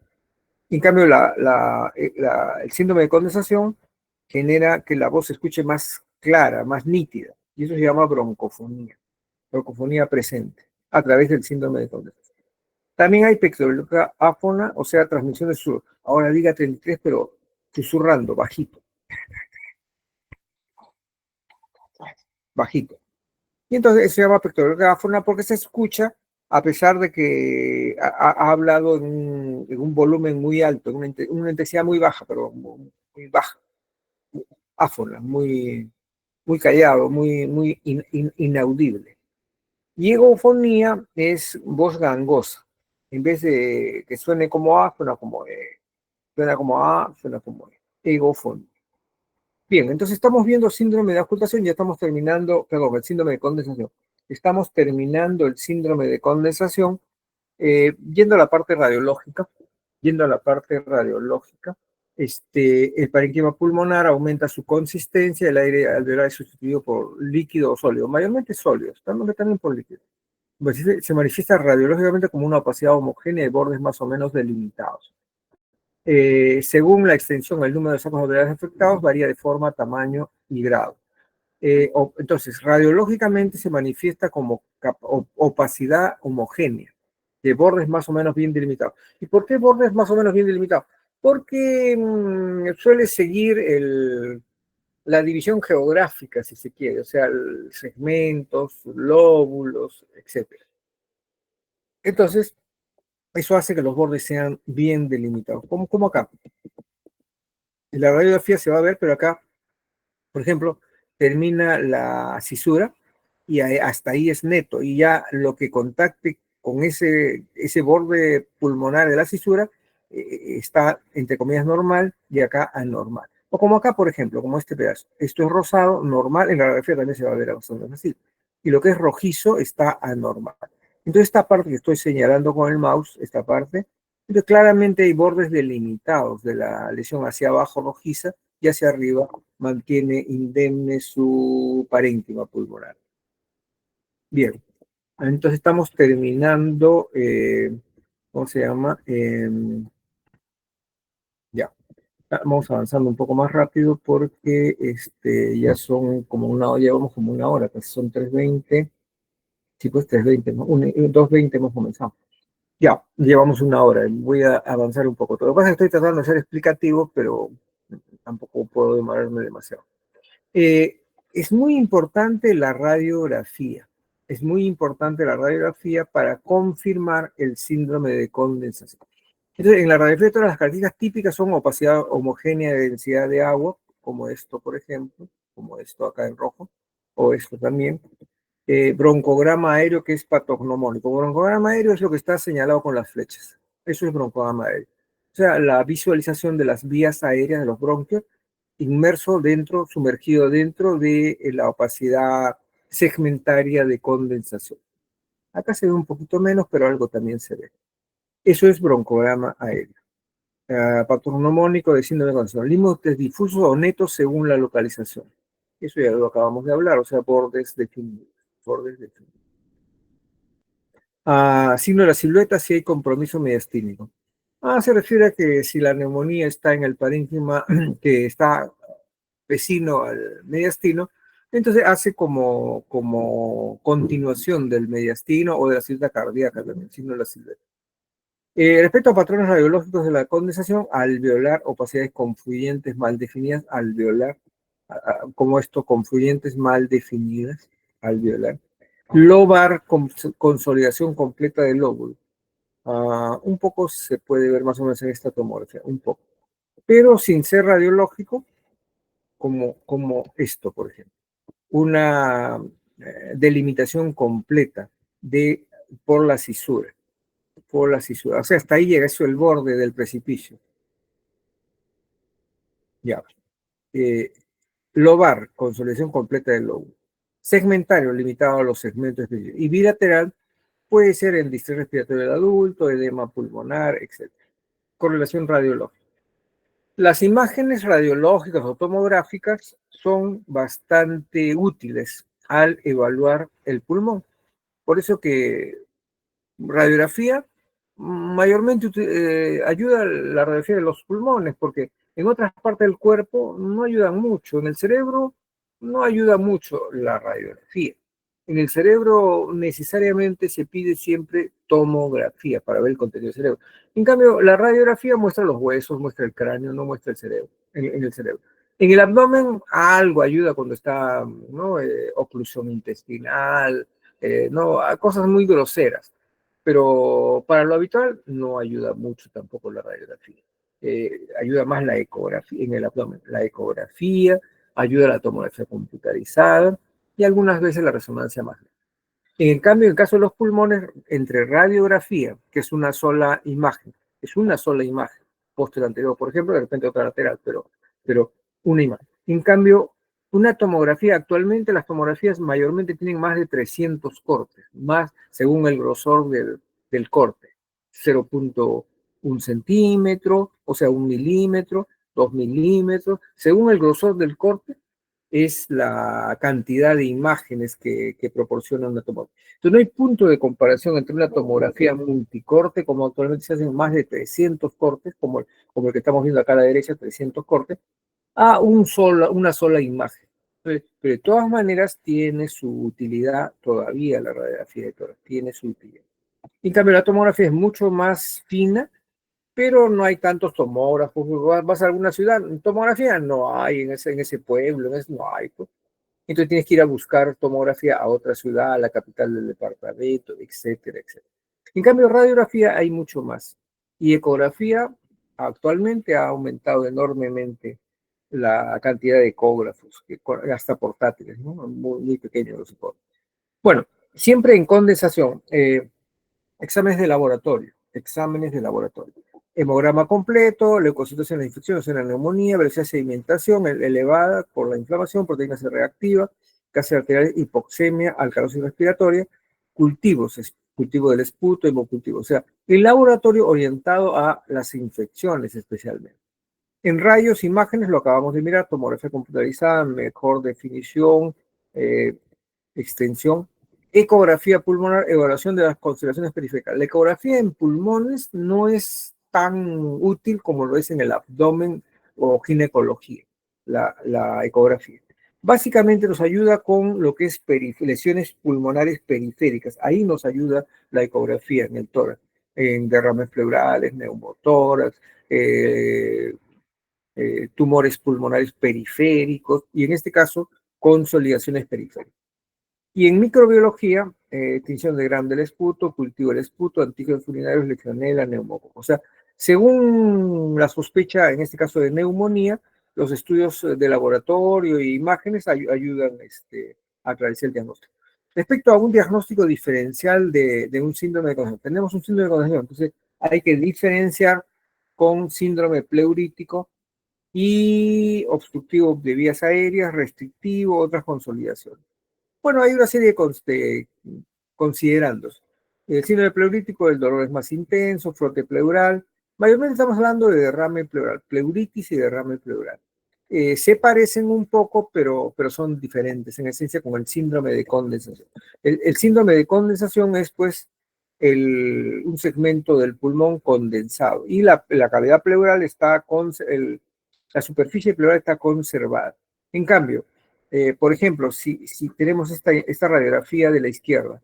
En cambio, el síndrome de condensación genera que la voz se escuche más clara, más nítida, y eso se llama broncofonía presente, a través del síndrome de condensación. También hay pectoralidad áfona, o sea, transmisión de susurro. Ahora diga 33, pero susurrando, bajito, bajito. Y entonces eso se llama pectoralidad áfona porque se escucha a pesar de que ha hablado en un volumen muy alto, en una intensidad muy baja, pero muy baja, áfona, muy callado, muy inaudible. Y egofonía es voz gangosa. En vez de que suene como A, suena como E. Suena como A, suena como E. Egofonía. Bien, entonces estamos viendo síndrome de ocultación, ya estamos terminando, perdón, el síndrome de condensación. Estamos terminando el síndrome de condensación, yendo a la parte radiológica, el parénquima pulmonar aumenta su consistencia, el aire alveolar es sustituido por líquido o sólido, mayormente sólidos, también por líquido. Se manifiesta radiológicamente como una opacidad homogénea de bordes más o menos delimitados. Según la extensión, el número de sacos nodulares afectados varía de forma, tamaño y grado. Entonces, radiológicamente se manifiesta como opacidad homogénea, de bordes más o menos bien delimitados. ¿Y por qué bordes más o menos bien delimitados? Porque suele seguir la división geográfica, si se quiere, o sea, segmentos, lóbulos, etc. Entonces, eso hace que los bordes sean bien delimitados, como acá. En la radiografía se va a ver, pero acá, por ejemplo, termina la cisura y hasta ahí es neto, y ya lo que contacte con ese borde pulmonar de la cisura está, entre comillas, normal y acá anormal. O como acá, por ejemplo, como este pedazo. Esto es rosado, normal, en la radiografía también se va a ver bastante así. y lo que es rojizo está anormal. Entonces esta parte que estoy señalando con el mouse, esta parte, entonces claramente hay bordes delimitados de la lesión hacia abajo rojiza y hacia arriba mantiene indemne su parénquima pulmonar. Bien, entonces estamos terminando, ¿cómo se llama? Ya, vamos avanzando un poco más rápido porque ya son como una hora, llevamos como una hora, casi son 3:20. Sí, pues 3:20, ¿no? 2:20 hemos comenzado. Ya, llevamos una hora, voy a avanzar un poco. Lo que pasa es que estoy tratando de ser explicativo, pero tampoco puedo demorarme demasiado. Es muy importante la radiografía. Es muy importante la radiografía para confirmar el síndrome de condensación. Entonces, en la radiografía todas las características típicas son opacidad homogénea de densidad de agua, como esto, por ejemplo, como esto acá en rojo, o esto también. Broncograma aéreo que es patognomónico. Broncograma aéreo es lo que está señalado con las flechas. Eso es broncograma aéreo. O sea, la visualización de las vías aéreas de los bronquios inmerso dentro, sumergido dentro de la opacidad segmentaria de condensación. Acá se ve un poquito menos, pero algo también se ve. Eso es broncograma aéreo. Patognomónico de síndrome de condensación. Límites difusos o netos según la localización. Eso ya lo acabamos de hablar, o sea, bordes definidos. Bordes definidos. Signo de la silueta si hay compromiso mediastínico. Se refiere a que si la neumonía está en el parénquima que está vecino al mediastino, entonces hace como continuación del mediastino o de la silueta cardíaca, también, signo de la silueta. Respecto a patrones radiológicos de la condensación, alveolar, opacidades confluyentes mal definidas, alveolar, como esto, confluyentes mal definidas, alveolar. Lobar, consolidación completa del lóbulo. Un poco se puede ver más o menos en esta tomografía, un poco. Pero sin ser radiológico, como esto, por ejemplo. Una delimitación completa por la cisura. Por la cisura. O sea, hasta ahí llega eso el borde del precipicio. Ya. Lobar, consolidación completa del lóbulo. Segmentario, limitado a los segmentos específicos. Y bilateral, puede ser en distrés respiratorio del adulto, edema pulmonar, etc. Correlación radiológica. Las imágenes radiológicas o tomográficas son bastante útiles al evaluar el pulmón. Por eso que radiografía mayormente ayuda a la radiografía de los pulmones, porque en otras partes del cuerpo no ayudan mucho. En el cerebro no ayuda mucho la radiografía. En el cerebro necesariamente se pide siempre tomografía para ver el contenido del cerebro. En cambio, la radiografía muestra los huesos, muestra el cráneo, no muestra el cerebro, en el cerebro. En el abdomen algo ayuda cuando está, ¿no? Oclusión intestinal, no, cosas muy groseras. Pero para lo habitual no ayuda mucho tampoco la radiografía. Ayuda más la ecografía en el abdomen. La ecografía ayuda a la tomografía computarizada y algunas veces la resonancia magnética. En cambio, en el caso de los pulmones, entre radiografía, que es una sola imagen, posterior anterior, por ejemplo, de repente otra lateral, pero una imagen. En cambio, una tomografía, actualmente las tomografías mayormente tienen más de 300 cortes, más según el grosor del corte, 0.1 centímetro, o sea, 1 milímetro, 2 milímetros, según el grosor del corte, es la cantidad de imágenes que proporciona una tomografía. Entonces no hay punto de comparación entre una tomografía multicorte, como actualmente se hacen más de 300 cortes, como el que estamos viendo acá a la derecha, 300 cortes, a una sola imagen. Pero de todas maneras tiene su utilidad todavía la radiografía de tórax, tiene su utilidad. En cambio, la tomografía es mucho más fina, pero no hay tantos tomógrafos. Vas a alguna ciudad, tomografía no hay en ese pueblo, no hay. Pues. Entonces tienes que ir a buscar tomografía a otra ciudad, a la capital del departamento, etcétera, etcétera. En cambio, radiografía hay mucho más. Y ecografía actualmente ha aumentado enormemente la cantidad de ecógrafos, hasta portátiles, ¿no? Muy, muy pequeños los ecógrafos. Bueno, siempre en condensación. Exámenes de laboratorio. Hemograma completo, leucocitos en la infección, en la neumonía, velocidad de sedimentación elevada por la inflamación, proteína C reactiva, gases arteriales, hipoxemia, alcalosis respiratoria, cultivo del esputo, hemocultivo. O sea, el laboratorio orientado a las infecciones especialmente. En rayos, imágenes, lo acabamos de mirar, tomografía computarizada, mejor definición, eh, extensión. Ecografía pulmonar, evaluación de las concentraciones periféricas. La ecografía en pulmones no es tan útil como lo es en el abdomen o ginecología, la ecografía. Básicamente nos ayuda con lo que es lesiones pulmonares periféricas. Ahí nos ayuda la ecografía en el tórax, en derrames pleurales, neumotórax, tumores pulmonares periféricos y en este caso consolidaciones periféricas. Y en microbiología, tinción de gram del esputo, cultivo del esputo, antígenos urinarios, legionela, neumococo. O sea, según la sospecha, en este caso de neumonía, los estudios de laboratorio e imágenes ayudan a aclarecer el diagnóstico. Respecto a un diagnóstico diferencial de un síndrome de congestión, tenemos un síndrome de congestión, entonces hay que diferenciar con síndrome pleurítico y obstructivo de vías aéreas, restrictivo, otras consolidaciones. Bueno, hay una serie de considerandos. El síndrome pleurítico, el dolor es más intenso, frote pleural. Mayormente estamos hablando de derrame pleural, pleuritis y derrame pleural. Se parecen un poco, pero son diferentes en esencia con el síndrome de condensación. El síndrome de condensación es, pues, un segmento del pulmón condensado y la cavidad pleural está la superficie pleural está conservada. En cambio, por ejemplo, si tenemos esta radiografía de la izquierda,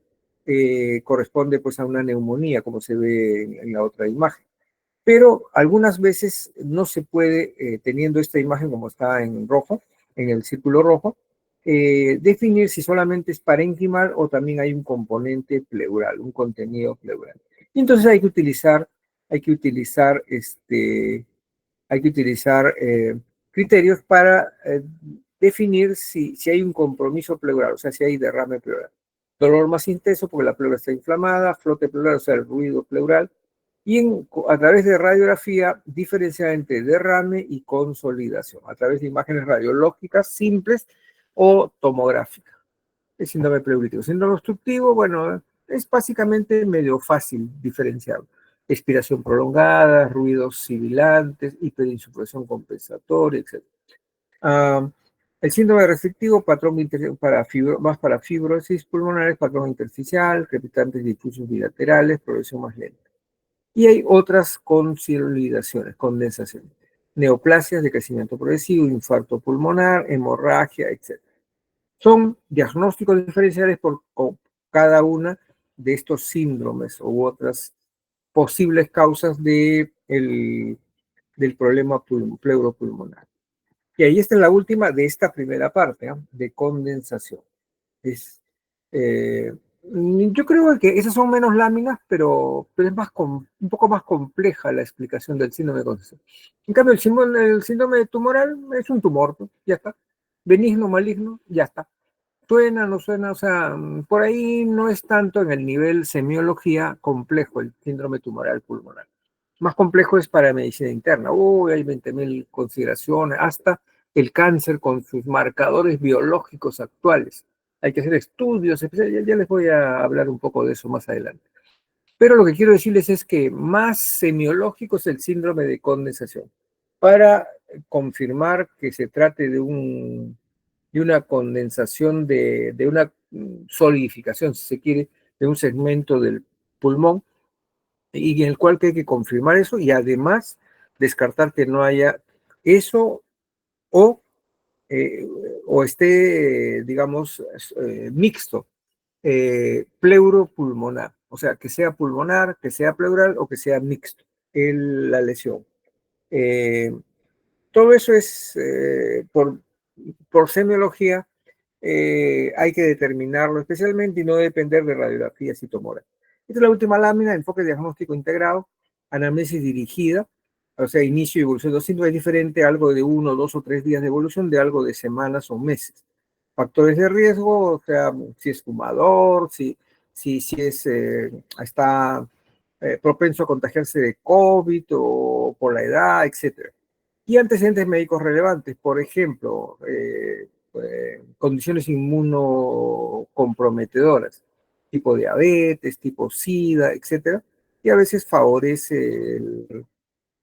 corresponde pues a una neumonía, como se ve en la otra imagen. Pero algunas veces no se puede, teniendo esta imagen como está en rojo, en el círculo rojo, definir si solamente es parénquimal o también hay un componente pleural, un contenido pleural. Y entonces hay que utilizar criterios para definir si hay un compromiso pleural, o sea, si hay derrame pleural. Dolor más intenso porque la pleura está inflamada, flote pleural, o sea, el ruido pleural, y a través de radiografía diferenciar entre derrame y consolidación, a través de imágenes radiológicas simples o tomográficas. El síndrome pleurítico. Síndrome obstructivo, bueno, es básicamente medio fácil diferenciarlo. Expiración prolongada, ruidos sibilantes, hiperinsuflación compensatoria, etc. El síndrome restrictivo, patrón más para fibrosis pulmonares, patrón intersticial, crepitantes difusos bilaterales, progresión más lenta. Y hay otras consolidaciones, condensaciones, neoplasias de crecimiento progresivo, infarto pulmonar, hemorragia, etc. Son diagnósticos diferenciales por cada una de estos síndromes u otras posibles causas del problema pleuropulmonar. Y ahí está la última de esta primera parte, ¿eh? De condensación. Yo creo que esas son menos láminas, pero es un poco más compleja la explicación del síndrome de condensación. En cambio, el síndrome tumoral es un tumor, ¿no? Ya está. Benigno, maligno, ya está. Suena, no suena, o sea, por ahí no es tanto en el nivel semiología complejo el síndrome tumoral pulmonar. Más complejo es para medicina interna. Hay 20.000 consideraciones, hasta el cáncer con sus marcadores biológicos actuales. Hay que hacer estudios especiales, ya les voy a hablar un poco de eso más adelante. Pero lo que quiero decirles es que más semiológico es el síndrome de condensación. Para confirmar que se trate de una condensación, de una solidificación, si se quiere, de un segmento del pulmón, y en el cual hay que confirmar eso y además descartar que no haya eso o, eh, o esté, digamos, mixto, pleuropulmonar, o sea, que sea pulmonar, que sea pleural o que sea mixto la lesión. Todo eso es por semiología, hay que determinarlo especialmente y no depender de radiografías y tomografías. Esta es la última lámina, enfoque diagnóstico integrado, anamnesis dirigida, o sea, inicio y evolución de los síntomas. Es diferente algo de 1, 2 o 3 días de evolución de algo de semanas o meses. Factores de riesgo, o sea, si es fumador, si está propenso a contagiarse de COVID o por la edad, etc. Y antecedentes médicos relevantes, por ejemplo, condiciones inmunocomprometedoras, tipo diabetes, tipo SIDA, etcétera, y a veces favorece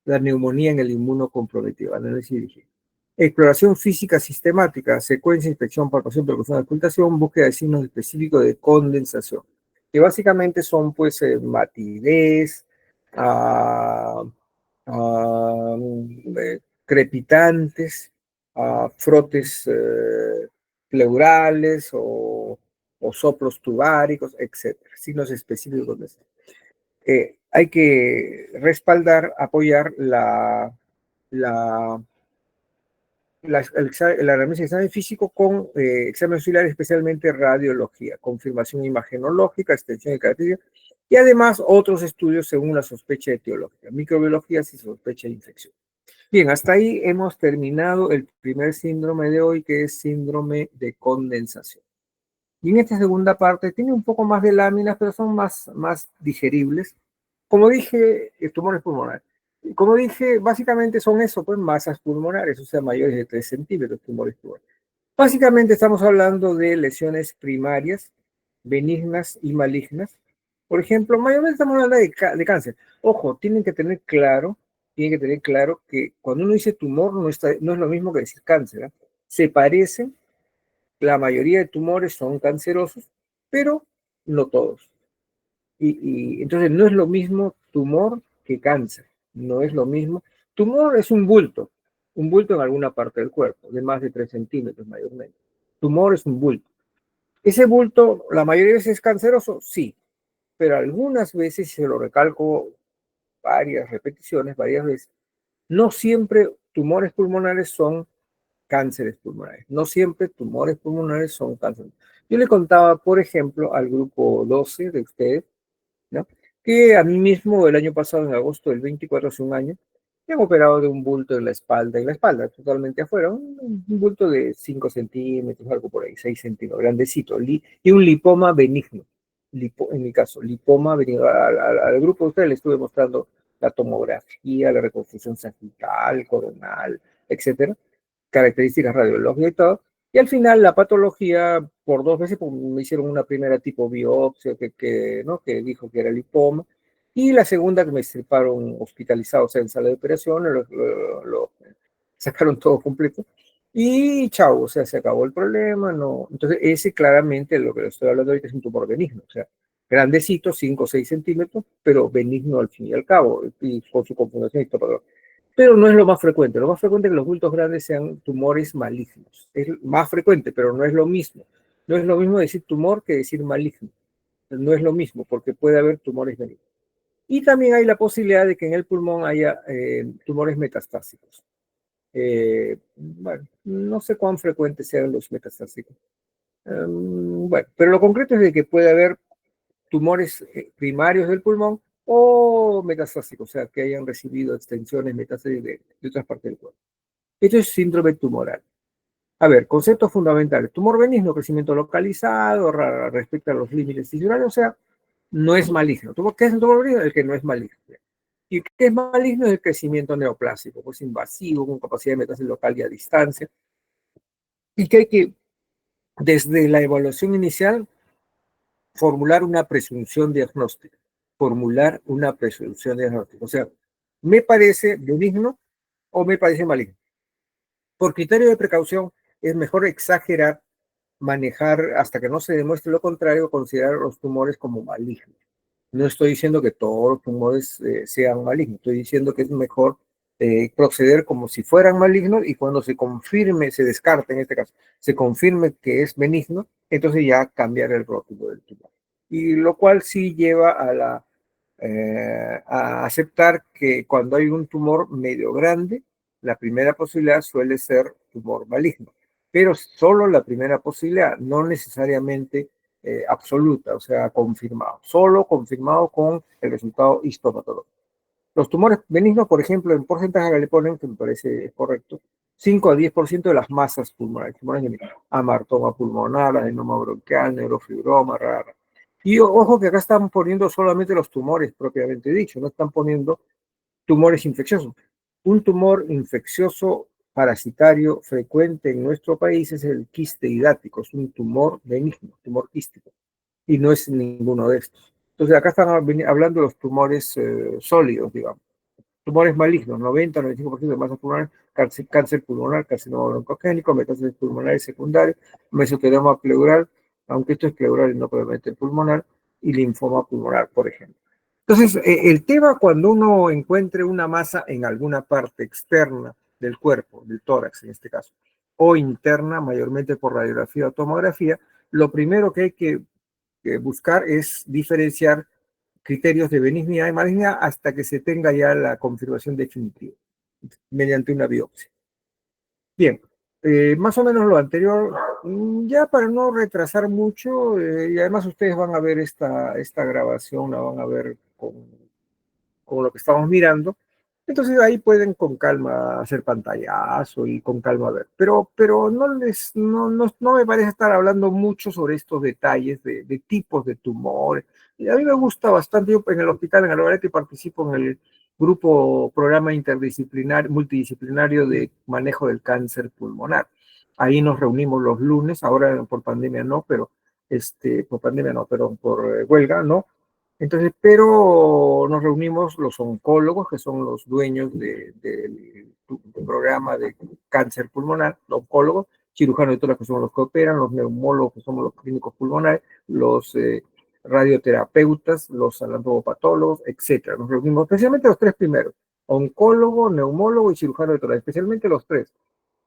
la neumonía en el inmunocomprometido, análisis dirigida. Exploración física sistemática, secuencia, inspección, palpación, percusión, ocultación, búsqueda de signos específicos de condensación, que básicamente son pues matidez, ah, ah, crepitantes, frotes pleurales o soplos tubáricos, etcétera, signos específicos de eso. Hay que respaldar, apoyar la anamnesis de examen físico con examen auxiliar, especialmente radiología, confirmación imagenológica, extensión de características, y además otros estudios según la sospecha etiológica, microbiología si sospecha de infección. Bien, hasta ahí hemos terminado el primer síndrome de hoy, que es síndrome de condensación. Y en esta segunda parte tiene un poco más de láminas, pero son más digeribles. Como dije, tumores pulmonares. Como dije, básicamente son eso, pues masas pulmonares, o sea, mayores de 3 centímetros, tumores pulmonares. Básicamente estamos hablando de lesiones primarias, benignas y malignas. Por ejemplo, mayormente estamos hablando de cáncer. Ojo, tienen que tener claro que cuando uno dice tumor no es lo mismo que decir cáncer, ¿eh? Se parecen, la mayoría de tumores son cancerosos, pero no todos. Y entonces no es lo mismo tumor que cáncer, no es lo mismo. Tumor es un bulto en alguna parte del cuerpo, de más de 3 centímetros mayormente. Tumor es un bulto. Ese bulto, la mayoría de veces es canceroso, sí, pero algunas veces, se lo recalco varias repeticiones, varias veces, no siempre tumores pulmonares son cánceres pulmonares. No siempre tumores pulmonares son cánceres. Yo le contaba, por ejemplo, al grupo 12 de ustedes, ¿no? Que a mí mismo el año pasado, en agosto del 24, hace un año, me han operado de un bulto en la espalda, totalmente afuera, un bulto de 5 centímetros, algo por ahí, 6 centímetros, grandecito, y un lipoma benigno, en mi caso, lipoma benigno. Al grupo de ustedes le estuve mostrando la tomografía, la reconstrucción sagital, coronal, etcétera, características radiológicas y todo. Y al final la patología, por 2 veces, pues, me hicieron una primera tipo biopsia ¿no? Que dijo que era lipoma, y la segunda que me estriparon hospitalizado, o sea, en sala de operaciones, lo sacaron todo completo, y chao, o sea, se acabó el problema, no. Entonces, ese claramente, lo que le estoy hablando ahorita, es un tumor benigno, o sea, grandecito, 5 o 6 centímetros, pero benigno al fin y al cabo, y con su confundación histopatológica. Pero no es lo más frecuente. Lo más frecuente es que los bultos grandes sean tumores malignos. Es más frecuente, pero no es lo mismo. No es lo mismo decir tumor que decir maligno. No es lo mismo, porque puede haber tumores benignos. Y también hay la posibilidad de que en el pulmón haya tumores metastásicos. Bueno, no sé cuán frecuentes sean los metastásicos. Bueno, pero lo concreto es de que puede haber tumores primarios del pulmón o metastásicos, o sea, que hayan recibido extensiones metástasis de otras partes del cuerpo. Esto es síndrome tumoral. A ver, conceptos fundamentales. Tumor benigno, crecimiento localizado, respecto a los límites tissurales, o sea, no es maligno. ¿Qué es el tumor benigno? El que no es maligno. ¿Y qué es maligno? Es el crecimiento neoplásico, pues invasivo, con capacidad de metástasis local y a distancia. Y que hay que, desde la evaluación inicial, formular una presunción diagnóstica. Formular una presunción diagnóstica. O sea, ¿me parece benigno o me parece maligno? Por criterio de precaución, es mejor exagerar, manejar hasta que no se demuestre lo contrario, considerar los tumores como malignos. No estoy diciendo que todos los tumores sean malignos, estoy diciendo que es mejor proceder como si fueran malignos, y cuando se confirme, se descarte en este caso, se confirme que es benigno, entonces ya cambiar el rótulo del tumor. Y lo cual sí lleva a aceptar que cuando hay un tumor medio grande, la primera posibilidad suele ser tumor maligno, pero solo la primera posibilidad, no necesariamente absoluta, o sea, confirmado, solo confirmado con el resultado histopatológico. Los tumores benignos, por ejemplo, en porcentaje le ponen, que me parece correcto, 5 a 10% de las masas pulmonares, tumores benignos, amartoma pulmonar, adenoma bronquial, neurofibroma, rara. Y ojo que acá están poniendo solamente los tumores propiamente dicho, no están poniendo tumores infecciosos. Un tumor infeccioso parasitario frecuente en nuestro país es el quiste hidático, es un tumor benigno, tumor quístico, y no es ninguno de estos. Entonces acá están hablando de los tumores sólidos, digamos. Tumores malignos, 90-95% de masa pulmonar, cáncer pulmonar, carcinoma broncogénico, metástasis pulmonares secundarios, mesotelioma pleural, aunque esto es pleural y no probablemente pulmonar, y linfoma pulmonar, por ejemplo. Entonces, el tema cuando uno encuentre una masa en alguna parte externa del cuerpo, del tórax en este caso, o interna, mayormente por radiografía o tomografía, lo primero que hay que buscar es diferenciar criterios de benignidad y malignidad hasta que se tenga ya la confirmación definitiva mediante una biopsia. Bien, más o menos lo anterior, ya para no retrasar mucho, y además ustedes van a ver esta grabación, la van a ver con lo que estamos mirando. Entonces ahí pueden con calma hacer pantallazo y con calma ver. Pero no me parece estar hablando mucho sobre estos detalles de tipos de tumores. Y a mí me gusta bastante, yo en el hospital, en el que participo en el grupo programa interdisciplinar, multidisciplinario de manejo del cáncer pulmonar. Ahí nos reunimos los lunes, ahora por pandemia no, pero por pandemia no, pero por huelga no. Entonces, pero nos reunimos los oncólogos, que son los dueños del programa de cáncer pulmonar, los oncólogos, cirujanos de toras, que son los que operan, los neumólogos, que somos los clínicos pulmonares, los radioterapeutas, los anatomopatólogos, etcétera. Nos reunimos especialmente los tres primeros, oncólogo, neumólogo y cirujano de toras, especialmente los tres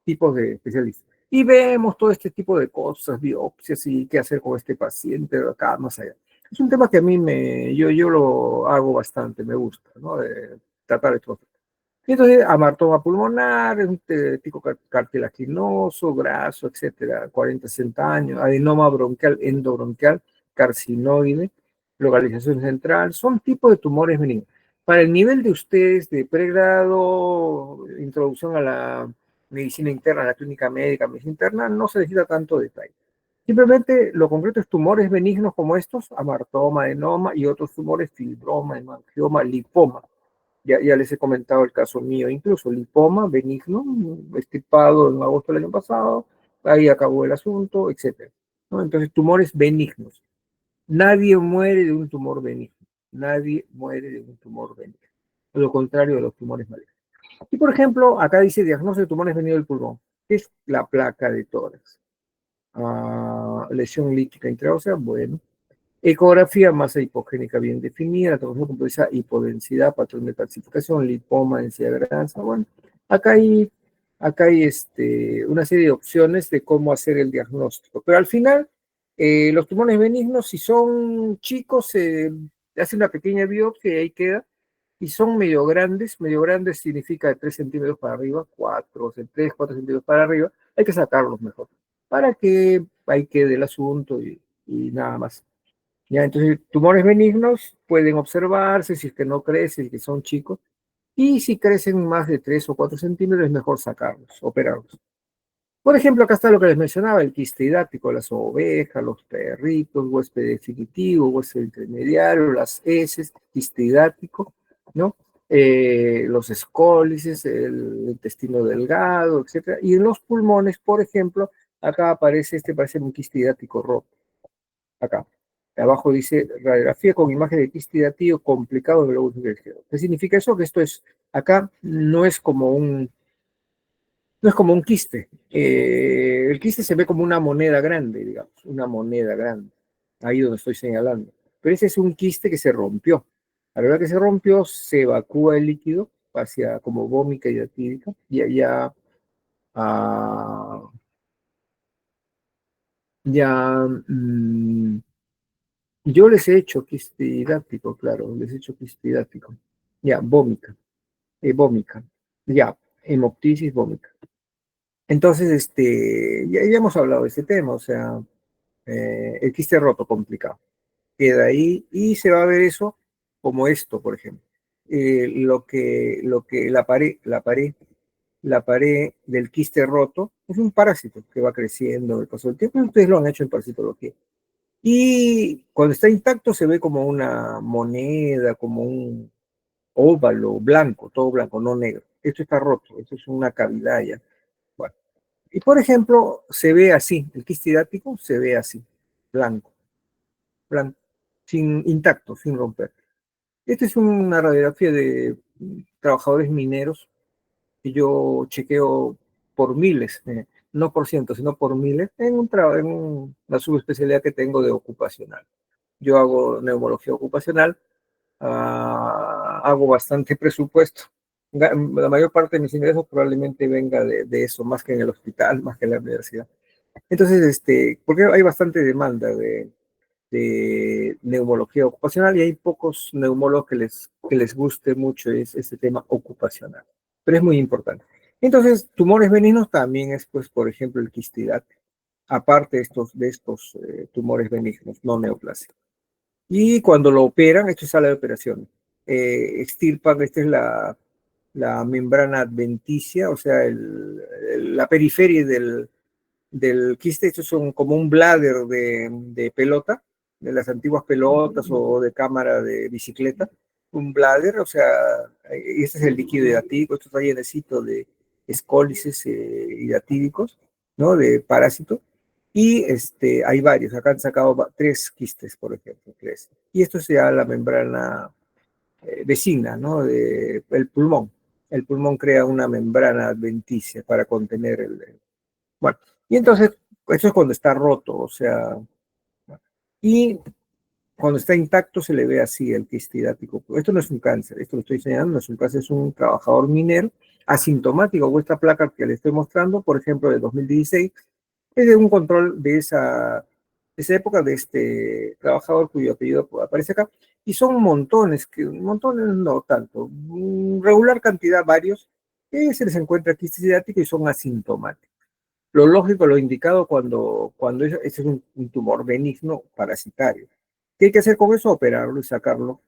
tipos de especialistas. Y vemos todo este tipo de cosas, biopsias y qué hacer con este paciente, acá más allá. Es un tema que a mí yo lo hago bastante, me gusta, ¿no? De tratar estos. Y entonces, amartoma pulmonar, un pico cartilaginoso, graso, etcétera, 40-60 años, adenoma bronquial, endobronquial, carcinoide, localización central, son tipos de tumores benignos. Para el nivel de ustedes de pregrado, introducción a la medicina interna, a la clínica médica, medicina interna, no se necesita tanto detalle. Simplemente lo concreto es tumores benignos como estos, amartoma, adenoma y otros tumores, fibroma, hemangioma, lipoma. Ya les he comentado el caso mío, incluso lipoma benigno, extirpado en agosto del año pasado, ahí acabó el asunto, etc. ¿No? Entonces, tumores benignos. Nadie muere de un tumor benigno. Nadie muere de un tumor benigno. Lo contrario de los tumores malignos. Y por ejemplo, acá dice diagnóstico de tumores benignos del pulmón. ¿Qué es la placa de tórax? Lesión lítica intraósea, bueno. Ecografía, masa hipogénica bien definida, tomografía computarizada, hipodensidad, patrón de calcificación, lipoma, densidad de grasa. Bueno, acá hay una serie de opciones de cómo hacer el diagnóstico. Pero al final, los tumores benignos, si son chicos, se hace una pequeña biopsia y ahí queda. Y son medio grandes significa de 3 centímetros para arriba, 4, o sea, 3, 4 centímetros para arriba, hay que sacarlos mejor, para que ahí quede el asunto y nada más. Ya, entonces, tumores benignos pueden observarse si es que no crecen, si que son chicos, y si crecen más de 3 o 4 centímetros es mejor sacarlos, operarlos. Por ejemplo, acá está lo que les mencionaba, el quiste hidático, las ovejas, los perritos, huésped definitivo, huésped intermediario, las heces, quiste hidático, ¿no? Los escólices, el intestino delgado, etcétera. Y en los pulmones, por ejemplo, acá aparece, parece un quiste hidático roto, acá. Abajo dice radiografía con imagen de quiste hidático complicado en el globo izquierdo. ¿Qué significa eso? Que esto es, acá no es como un quiste. El quiste se ve como una moneda grande, digamos, una moneda grande, ahí donde estoy señalando. Pero ese es un quiste que se rompió. A la hora que se rompió, se evacúa el líquido hacia como vómica hidatídica y allá ya yo les he hecho quiste hidático, claro, les he hecho quiste hidático. Ya, vómica, ya, hemoptisis, vómica. Entonces, ya hemos hablado de este tema, o sea, el quiste roto complicado. Queda ahí y se va a ver eso como esto, por ejemplo. Lo que la pared del quiste roto es un parásito que va creciendo en el paso del tiempo. Ustedes lo han hecho en parasitología. Y cuando está intacto se ve como una moneda, como óvalo, blanco, todo blanco, no negro. Esto está roto, esto es una cavidad ya. Y por ejemplo, se ve así, el quiste hidrático se ve así, blanco, blanco, sin intacto, sin romper. Esta es una radiografía de trabajadores mineros que yo chequeo por miles, no por cientos, sino por miles, en una subespecialidad que tengo de ocupacional. Yo hago neumología ocupacional, hago bastante presupuesto. La mayor parte de mis ingresos probablemente venga de eso, más que en el hospital, más que en la universidad. Entonces, porque hay bastante demanda de neumología ocupacional y hay pocos neumólogos que les guste mucho este tema ocupacional, pero es muy importante. Entonces, tumores benignos también es, pues, por ejemplo, el quistidate, aparte de estos tumores benignos, no neoplásicos. Y cuando lo operan, esto es sala de operación, extirpan, esta es la membrana adventicia, o sea, la periferia del quiste. Estos son como un bladder de pelota, de las antiguas pelotas o de cámara de bicicleta, un bladder, o sea, y este es el líquido hidatídico, esto está llenecito de escólices hidatídicos, ¿no? De parásito. Y hay varios, acá han sacado tres quistes, por ejemplo, tres. Y esto se llama la membrana vecina, ¿no? El pulmón. El pulmón crea una membrana adventicia para contener bueno, y entonces, eso es cuando está roto, o sea, y cuando está intacto se le ve así el quiste hidrático. Esto no es un cáncer, esto lo estoy enseñando, no es un cáncer, es un trabajador minero asintomático, o esta placa que le estoy mostrando, por ejemplo, de 2016, es de un control de esa época, de este trabajador cuyo apellido aparece acá, y son montones, montones no tanto, regular cantidad, varios, que se les encuentra quiste hidrático y son asintomáticos. Lo lógico, lo indicado cuando ese es un tumor benigno parasitario. ¿Qué hay que hacer con eso? Operarlo y sacarlo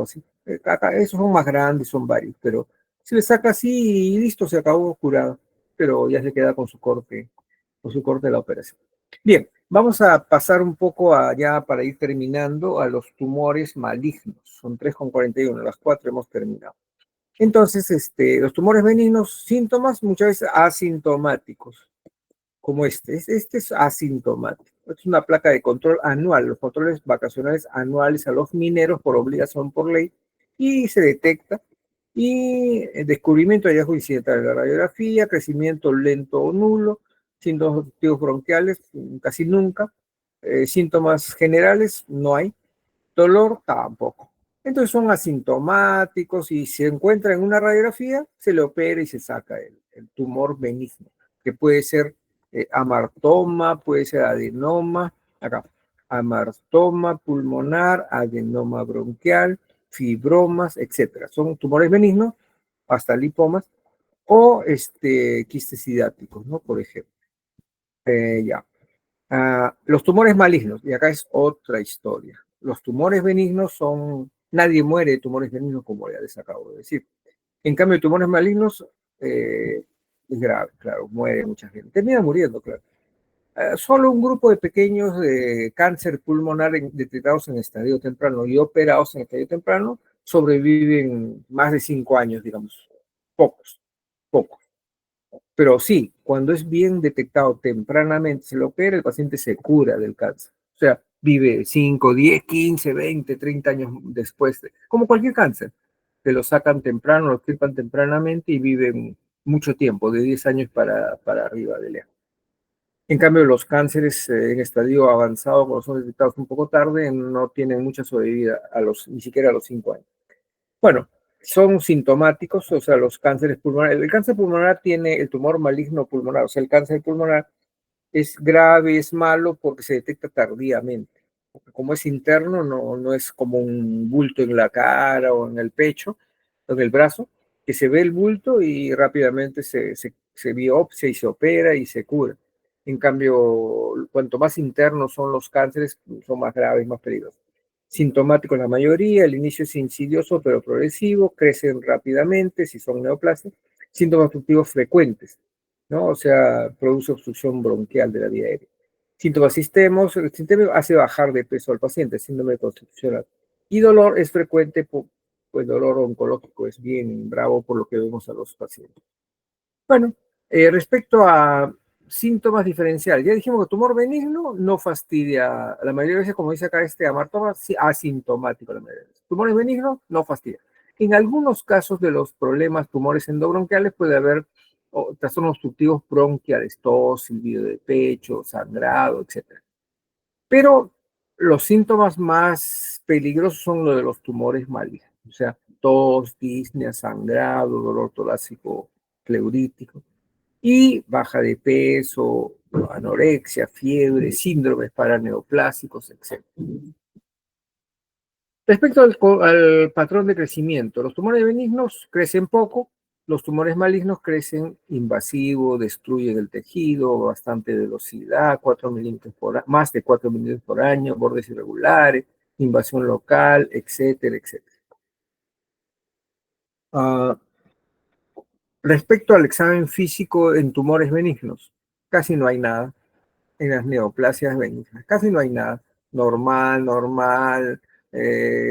así. Esos son más grandes, son varios, pero si le saca así y listo, se acabó curado, pero ya se queda con su corte de la operación. Bien, vamos a pasar un poco ya para ir terminando a los tumores malignos. Son 3,41, las 4 hemos terminado. Entonces, los tumores benignos, síntomas muchas veces asintomáticos como este es asintomático. Es una placa de control anual, los controles vacacionales anuales a los mineros por obligación por ley, y se detecta. Y el descubrimiento de hallazgo incidental de la radiografía, crecimiento lento o nulo, síntomas obstructivos bronquiales, casi nunca, síntomas generales, no hay, dolor tampoco. Entonces son asintomáticos y si se encuentra en una radiografía, se le opera y se saca el tumor benigno, que puede ser amartoma, puede ser adenoma, acá, amartoma pulmonar, adenoma bronquial, fibromas, etcétera. Son tumores benignos, hasta lipomas, o quistes hidáticos, ¿no? Por ejemplo. Ya. Los tumores malignos, y acá es otra historia. Los tumores benignos nadie muere de tumores benignos, como ya les acabo de decir. En cambio, tumores malignos es grave, claro, muere mucha gente. Termina muriendo, claro. Solo un grupo de pequeños de cáncer pulmonar detectados en estadio temprano y operados en estadio temprano sobreviven más de 5 años, digamos. Pocos, pocos. Pero sí, cuando es bien detectado tempranamente, se lo opera, el paciente se cura del cáncer. O sea, vive 5, 10, 15, 20, 30 años después, como cualquier cáncer. Se lo sacan temprano, lo extirpan tempranamente y viven mucho tiempo, de 10 años para arriba de lejos. En cambio, los cánceres en estadio avanzado, cuando son detectados un poco tarde, no tienen mucha sobrevida, ni siquiera a los 5 años. Bueno, son sintomáticos, o sea, los cánceres pulmonares. El cáncer pulmonar tiene el tumor maligno pulmonar, o sea, el cáncer pulmonar es grave, es malo porque se detecta tardíamente. Porque como es interno, no es como un bulto en la cara o en el pecho, o en el brazo, que se ve el bulto y rápidamente se biopsia y se opera y se cura. En cambio, cuanto más internos son los cánceres, son más graves, más peligrosos. Sintomáticos la mayoría, el inicio es insidioso pero progresivo, crecen rápidamente si son neoplasias, síntomas obstructivos frecuentes, ¿no? O sea, produce obstrucción bronquial de la vía aérea. Síntomas sistemos, el sistema hace bajar de peso al paciente, síndrome constitucional. Y dolor es frecuente, pues dolor oncológico es bien bravo por lo que vemos a los pacientes. Bueno, Respecto a síntomas diferenciales, ya dijimos que tumor benigno no fastidia, la mayoría de veces, como dice acá Amartoma, sí, asintomático la mayoría de veces. Tumores benignos no fastidia. En algunos casos de los problemas, tumores endobronquiales, puede haber trastornos obstructivos bronquiales, tos, silbido de pecho, sangrado, etc. Pero los síntomas más peligrosos son los de los tumores malignos, o sea, tos, disnea, sangrado, dolor torácico pleurítico y baja de peso, anorexia, fiebre, síndromes paraneoplásicos, etc. Respecto al patrón de crecimiento, los tumores benignos crecen poco, los tumores malignos crecen invasivo, destruyen el tejido, bastante velocidad, 4 milímetros más de 4 milímetros por año, bordes irregulares, invasión local, etcétera, etcétera. Uh, Respecto al examen físico en tumores benignos, casi no hay nada. En las neoplasias benignas. Casi no hay nada. Normal, normal,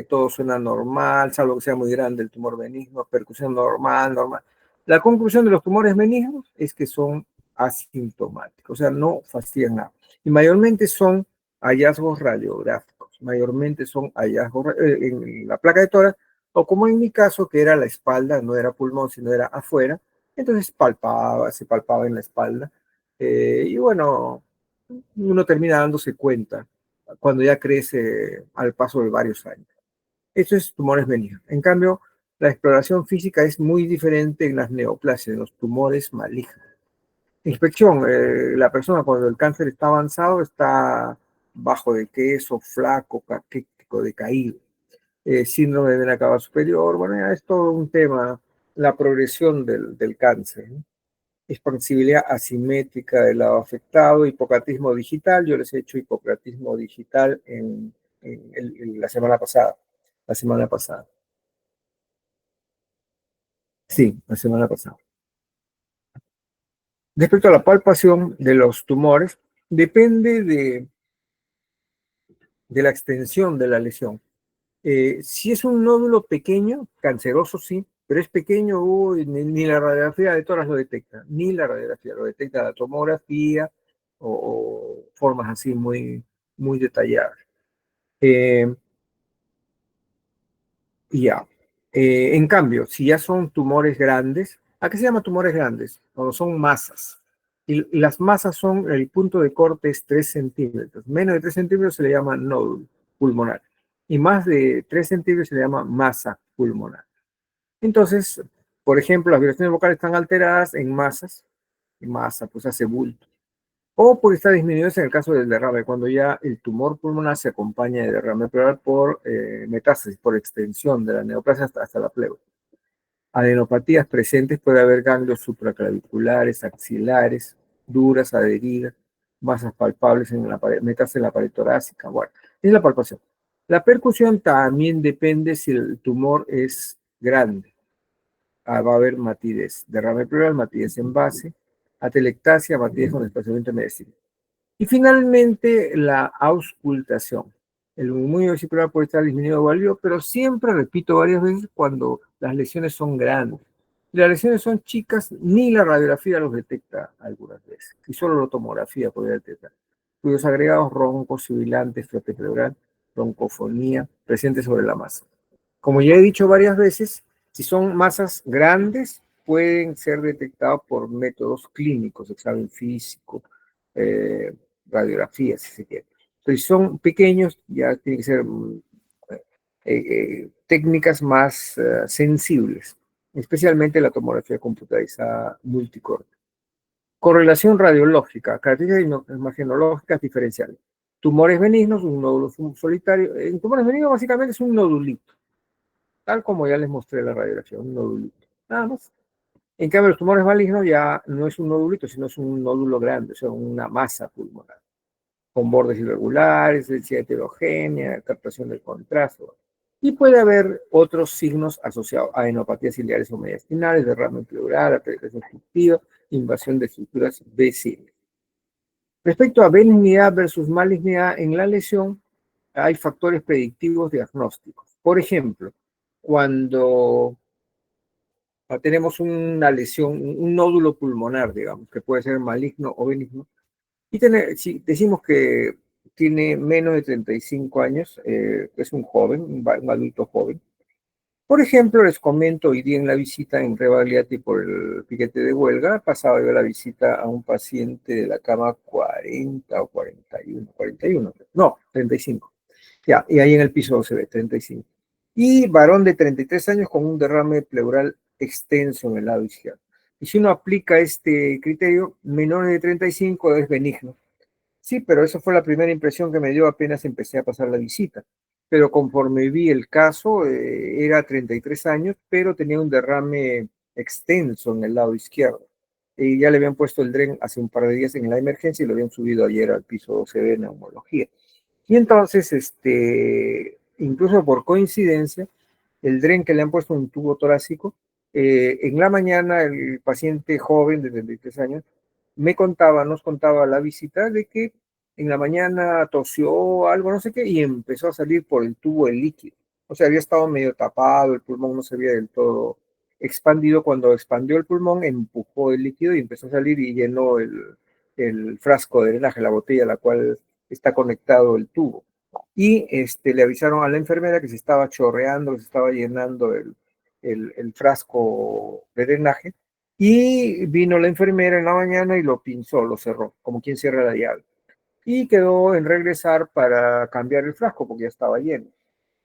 todo suena normal, salvo que sea muy grande el tumor benigno, percusión normal, normal. La conclusión de los tumores benignos es que son asintomáticos, o sea, no fastidian nada. Y mayormente son hallazgos radiográficos, mayormente son hallazgos en la placa de tórax, o como en mi caso, que era la espalda, no era pulmón, sino era afuera, entonces se palpaba en la espalda. Y bueno, uno termina dándose cuenta cuando ya crece al paso de varios años. Eso es tumores benignos. En cambio, la exploración física es muy diferente en las neoplasias, en los tumores malignos. Inspección, la persona cuando el cáncer está avanzado está bajo de queso, flaco, caquético, decaído. Síndrome de vena cava superior, bueno, ya es todo un tema, la progresión del cáncer, ¿no? Expansibilidad asimétrica del lado afectado, hipocratismo digital. Yo les he hecho hipocratismo digital la semana pasada. La semana pasada. Sí, la semana pasada. Respecto a la palpación de los tumores, depende de la extensión de la lesión. Si es un nódulo pequeño, canceroso sí, pero es pequeño, ni la radiografía de tórax lo detecta, ni la radiografía, lo detecta la tomografía o formas así muy, muy detalladas. Eh, ya. En cambio, si ya son tumores grandes, ¿a qué se llama tumores grandes? Cuando son masas. Y las masas son, el punto de corte es 3 centímetros. Menos de 3 centímetros se le llama nódulo pulmonar. Y más de 3 centímetros se le llama masa pulmonar. Entonces, por ejemplo, las vibraciones vocales están alteradas en masas, y masa pues hace bulto. O puede estar disminuido en el caso del derrame, cuando ya el tumor pulmonar se acompaña de derrame pleural por metástasis, por extensión de la neoplasia hasta la pleura. Adenopatías presentes, puede haber ganglios supraclaviculares, axilares, duras, adheridas, masas palpables en la pared, metástasis en la pared torácica. Bueno, es la palpación. La percusión también depende si el tumor es grande. Va a haber matidez, derrame pleural, matidez en base, atelectasia, matidez con desplazamiento medicino. Y finalmente, la auscultación. El murmullo vesicular puede estar disminuido o válido, pero siempre, repito varias veces, cuando las lesiones son grandes. Si las lesiones son chicas, ni la radiografía los detecta algunas veces, y solo la tomografía puede detectar. Fluidos agregados, roncos, sibilantes, flote pleural, broncofonía, presentes sobre la masa. Como ya he dicho varias veces, si son masas grandes, pueden ser detectados por métodos clínicos, examen físico, radiografía, si se quiere. Pero si son pequeños, ya tienen que ser técnicas más sensibles, especialmente la tomografía computarizada multicorte. Correlación radiológica, características imagenológicas diferenciales. Tumores benignos, un nódulo solitario. En tumores benignos básicamente es un nodulito, tal como ya les mostré la radiografía, un nodulito. Nada más. En cambio, los tumores malignos ya no es un nodulito, sino es un nódulo grande, o sea, una masa pulmonar, con bordes irregulares, densidad heterogénea, captación del contraste. Y puede haber otros signos asociados a adenopatías ciliares o mediastinales, derrame pleural, alteración obstructiva, invasión de estructuras vesibles. Respecto a benignidad versus malignidad en la lesión, hay factores predictivos diagnósticos. Por ejemplo, cuando tenemos una lesión, un nódulo pulmonar, digamos, que puede ser maligno o benigno, y si decimos que tiene menos de 35 años, es un joven, un adulto joven. Por ejemplo, les comento, hoy día en la visita en Rebagliati por el piquete de huelga, pasaba yo la visita a un paciente de la cama 40 o 41, no, 35. Ya, y ahí en el piso se ve 35. Y varón de 33 años con un derrame pleural extenso en el lado izquierdo. Y si uno aplica este criterio, menores de 35 es benigno. Sí, pero esa fue la primera impresión que me dio apenas empecé a pasar la visita. Pero conforme vi el caso, era 33 años, pero tenía un derrame extenso en el lado izquierdo. Y ya le habían puesto el DREN hace un par de días en la emergencia y lo habían subido ayer al piso 12 de neumología. Y entonces, incluso por coincidencia, el DREN que le han puesto un tubo torácico, en la mañana el paciente joven de 33 años nos contaba la visita de que en la mañana tosió algo, no sé qué, y empezó a salir por el tubo el líquido. O sea, había estado medio tapado, el pulmón no se había del todo expandido. Cuando expandió el pulmón, empujó el líquido y empezó a salir y llenó el frasco de drenaje, la botella a la cual está conectado el tubo. Y le avisaron a la enfermera que se estaba chorreando, que se estaba llenando el frasco de drenaje, y vino la enfermera en la mañana y lo pinzó, lo cerró, como quien cierra la llave. Y quedó en regresar para cambiar el frasco porque ya estaba lleno.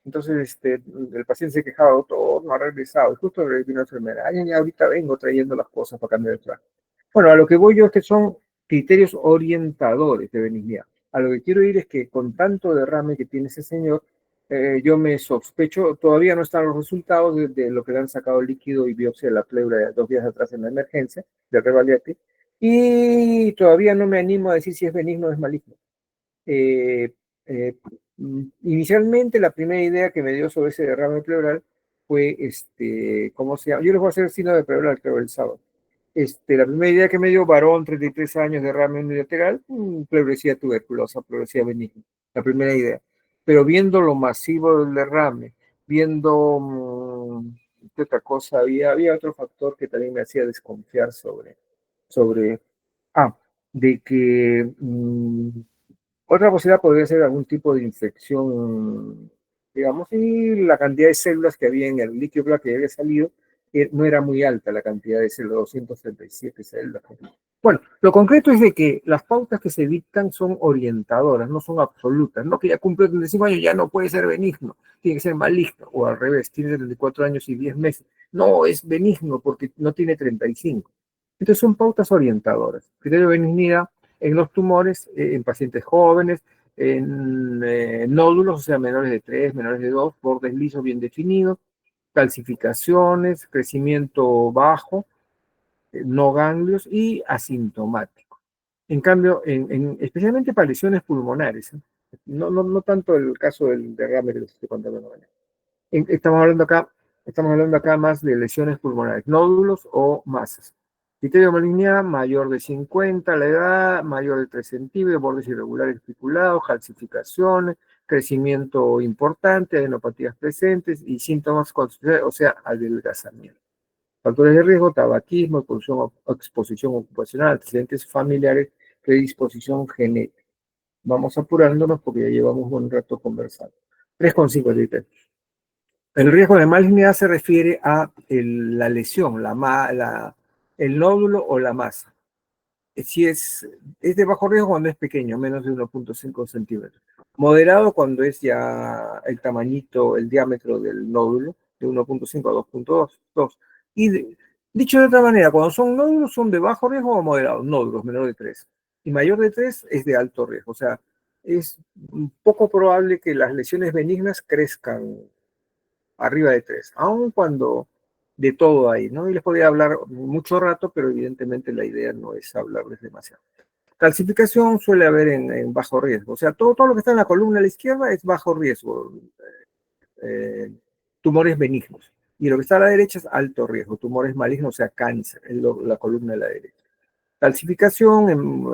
Entonces el paciente se quejaba, doctor, no ha regresado. Y justo vino la enfermera, ay, ahorita vengo trayendo las cosas para cambiar el frasco. Bueno, a lo que voy yo es que son criterios orientadores de benignidad. A lo que quiero ir es que con tanto derrame que tiene ese señor, yo me sospecho, todavía no están los resultados de lo que le han sacado el líquido y biopsia de la pleura 2 días atrás en la emergencia de Rebagliati, y todavía no me animo a decir si es benigno o es maligno. Eh, eh, Inicialmente la primera idea que me dio sobre ese derrame pleural fue, ¿cómo se llama? Yo les voy a hacer síndrome pleural, creo, el sábado. La primera idea que me dio, varón, 33 años, derrame unilateral, pleuresía tuberculosa, pleuresía benigna, la primera idea. Pero viendo lo masivo del derrame, viendo, ¿qué otra cosa había otro factor que también me hacía desconfiar sobre, ah, de que otra posibilidad podría ser algún tipo de infección, digamos, y la cantidad de células que había en el líquido que había salido no era muy alta, la cantidad de células, 237 células. Bueno, lo concreto es de que las pautas que se dictan son orientadoras, no son absolutas. No que ya cumplió 35 años, ya no puede ser benigno, tiene que ser maligno, o al revés, tiene 34 años y 10 meses. No, es benigno porque no tiene 35. Entonces son pautas orientadoras. Criterio de benignidad en los tumores, en pacientes jóvenes, en nódulos, o sea, menores de 3, menores de 2, bordes lisos bien definidos, calcificaciones, crecimiento bajo, no ganglios y asintomático. En cambio, especialmente para lesiones pulmonares, no tanto el caso del derrame que les estoy contando. Estamos hablando acá más de lesiones pulmonares, nódulos o masas. Criterio de malignidad, mayor de 50, la edad, mayor de 3 centímetros, bordes irregulares articulados, calcificaciones, crecimiento importante, adenopatías presentes y síntomas, o sea, adelgazamiento. Factores de riesgo, tabaquismo, exposición ocupacional, antecedentes familiares, predisposición genética. Vamos apurándonos porque ya llevamos un buen rato conversando. 3,53. El riesgo de malignidad se refiere a la lesión, el nódulo o la masa. Si es de bajo riesgo cuando es pequeño, menos de 1,5 centímetros. Moderado cuando es ya el tamañito, el diámetro del nódulo, de 1,5 a 2,2. Y dicho de otra manera, cuando son nódulos, son de bajo riesgo o moderados, nódulos menor de 3. Y mayor de 3 es de alto riesgo. O sea, es poco probable que las lesiones benignas crezcan arriba de 3, aun cuando de todo hay, ¿no? Y les podría hablar mucho rato, pero evidentemente la idea no es hablarles demasiado. Calcificación suele haber en bajo riesgo, o sea, todo lo que está en la columna a la izquierda es bajo riesgo, eh, tumores benignos. Y lo que está a la derecha es alto riesgo, tumores malignos, o sea, cáncer, en la columna de la derecha. Calcificación en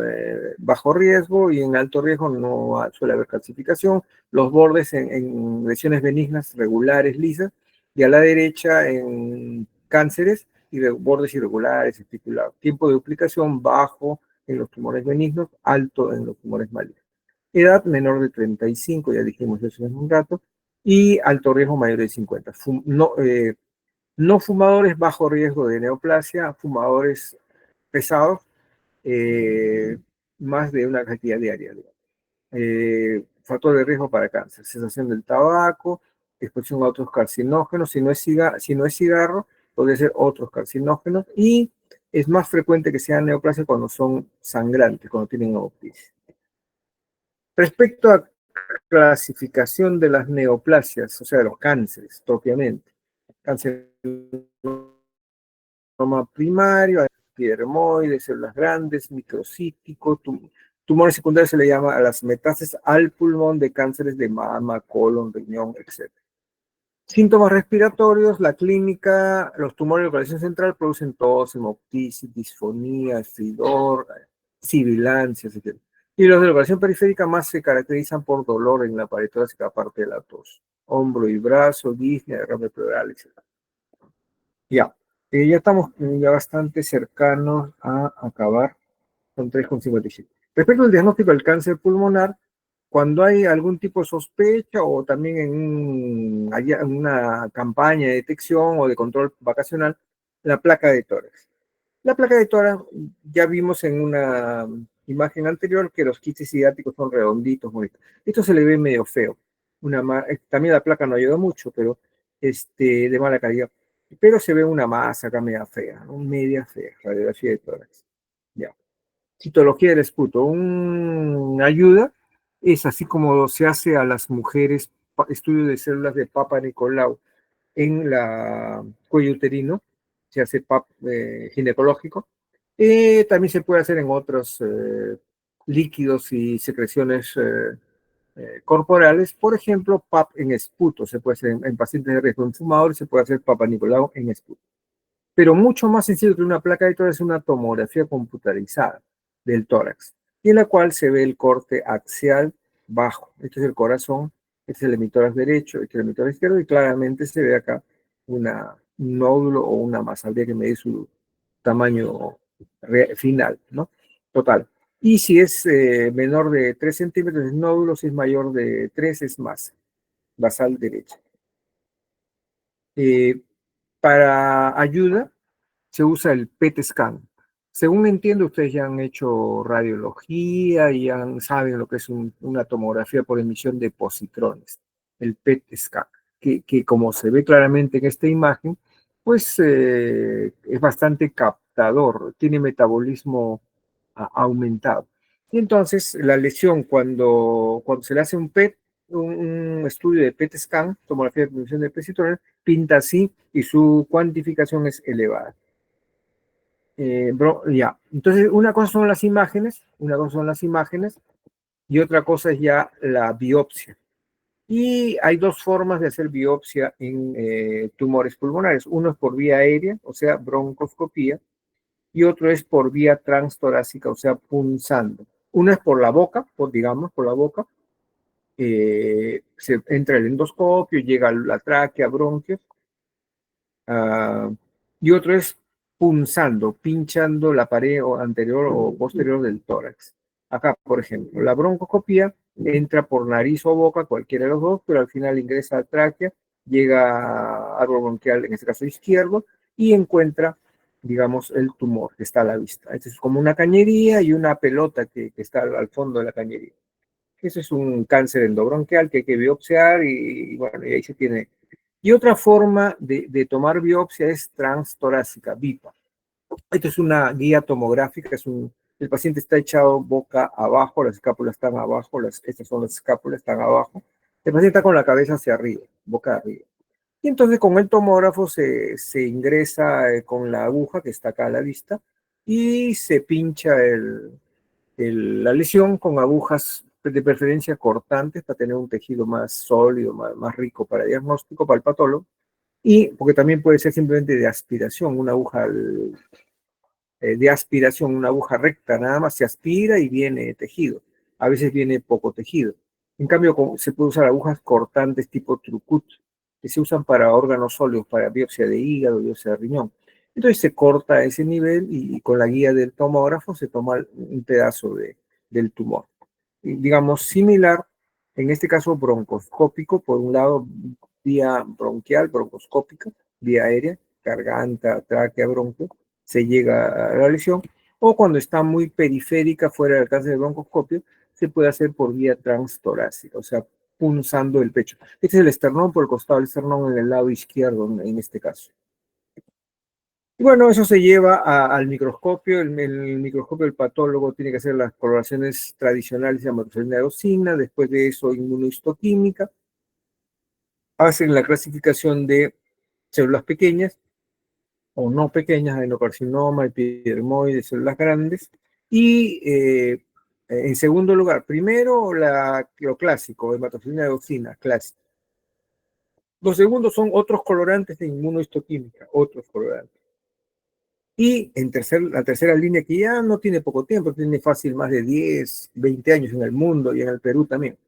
bajo riesgo y en alto riesgo no suele haber calcificación. Los bordes en lesiones benignas regulares, lisas, y a la derecha en cánceres bordes irregulares, estipulados. Tiempo de duplicación bajo en los tumores benignos, alto en los tumores malignos. Edad menor de 35, ya dijimos eso en un rato, y alto riesgo mayor de 50. No fumadores, bajo riesgo de neoplasia, fumadores pesados, más de una cantidad diaria. Factor de riesgo para cáncer, cesación del tabaco, exposición a otros carcinógenos, si no es cigarro, puede ser otros carcinógenos, y es más frecuente que sean neoplasias cuando son sangrantes, cuando tienen hemoptisis. Respecto a clasificación de las neoplasias, o sea, de los cánceres propiamente, cáncer primario, epidermoides, células grandes, microcítico, tumores secundarios se le llama a las metástasis al pulmón de cánceres de mama, colon, riñón, etc. Síntomas respiratorios, la clínica, los tumores de localización central producen tos, hemoptisis, disfonía, estridor, sibilancias, etc. Y los de localización periférica más se caracterizan por dolor en la pared torácica aparte de la tos, hombro y brazo, disnea, derrame pleural, etc. Ya, ya estamos ya bastante cercanos a acabar con 3,57. Respecto al diagnóstico del cáncer pulmonar, cuando hay algún tipo de sospecha o también en una campaña de detección o de control vacacional, la placa de tórax. La placa de tórax, ya vimos en una imagen anterior que los quistes ciáticos son redonditos, bonitos. Esto se le ve medio feo. También la placa no ayuda mucho, pero de mala calidad. Pero se ve una masa acá media fea, ¿no? Media fea, radiografía de tórax. Ya. Citología del esputo. Una ayuda es así como se hace a las mujeres estudio de células de Papa Nicolau en la cuello uterino, se hace PAP ginecológico. También se puede hacer en otros líquidos y secreciones corporales, por ejemplo, PAP en esputo, se puede hacer en pacientes de riesgo, en fumadores se puede hacer Papa Nicolau en esputo. Pero mucho más sencillo que una placa de tórax es una tomografía computarizada del tórax, en la cual se ve el corte axial bajo. Este es el corazón, este es el hemitórax derecho, este es el hemitórax izquierdo, y claramente se ve acá un nódulo o una masa. Habría que medir su tamaño final, ¿no? Total. Y si es menor de 3 centímetros es nódulo, si es mayor de 3 es masa basal derecha. Para ayuda, se usa el PET scan. Según entiendo, ustedes ya han hecho radiología y ya saben lo que es una tomografía por emisión de positrones, el PET scan, que como se ve claramente en esta imagen, pues es bastante captador, tiene metabolismo aumentado. Y entonces la lesión, cuando se le hace un PET, un estudio de PET scan, tomografía de emisión de positrones, pinta así y su cuantificación es elevada. Ya, entonces una cosa son las imágenes y otra cosa es ya la biopsia. Y hay dos formas de hacer biopsia en tumores pulmonares. Uno es por vía aérea, o sea, broncoscopía, y otro es por vía transtorácica, o sea, punzando. Uno es por la boca, digamos, por la boca. Se entra el endoscopio, llega a la tráquea, bronquios, y otro es punzando, pinchando la pared anterior o posterior del tórax. Acá, por ejemplo, la broncoscopía entra por nariz o boca, cualquiera de los dos, pero al final ingresa a tráquea, llega a árbol bronquial, en este caso izquierdo, y encuentra, digamos, el tumor que está a la vista. Este es como una cañería y una pelota que está al fondo de la cañería. Eso es un cáncer endobronquial que hay que biopsiar y bueno, y ahí se tiene. Y otra forma de tomar biopsia es transtorácica, BIPA. Esta es una guía tomográfica, el paciente está echado boca abajo, las escápulas están abajo, estas son las escápulas, están abajo. El paciente está con la cabeza hacia arriba, boca arriba. Y entonces con el tomógrafo se ingresa con la aguja que está acá a la vista y se pincha la lesión con agujas de preferencia cortantes para tener un tejido más sólido, más rico para diagnóstico, para el patólogo, y porque también puede ser simplemente de aspiración, una aguja de aspiración, una aguja recta, nada más se aspira y viene tejido. A veces viene poco tejido. En cambio, se puede usar agujas cortantes tipo trucut, que se usan para órganos sólidos, para biopsia de hígado, biopsia de riñón. Entonces se corta ese nivel y con la guía del tomógrafo se toma un pedazo del tumor. Y, digamos, similar, en este caso broncoscópico, por un lado vía bronquial, broncoscópica, vía aérea, garganta, tráquea, bronquio, se llega a la lesión, o cuando está muy periférica, fuera del alcance del broncoscopio, se puede hacer por vía transtorácica, o sea, punzando el pecho. Este es el esternón por el costado del esternón en el lado izquierdo, en este caso. Y bueno, eso se lleva al microscopio. El microscopio del patólogo tiene que hacer las coloraciones tradicionales de hematocrotina de eosina, después de eso inmunohistoquímica, hacen la clasificación de células pequeñas o no pequeñas, adenocarcinoma, epidermoide, células grandes, y en segundo lugar, primero lo clásico, hematocrotina de eosina, clásico. Los segundos son otros colorantes de inmunohistoquímica, otros colorantes. Y la tercera línea, que ya no tiene poco tiempo, tiene fácil más de 10, 20 años en el mundo y en el Perú también.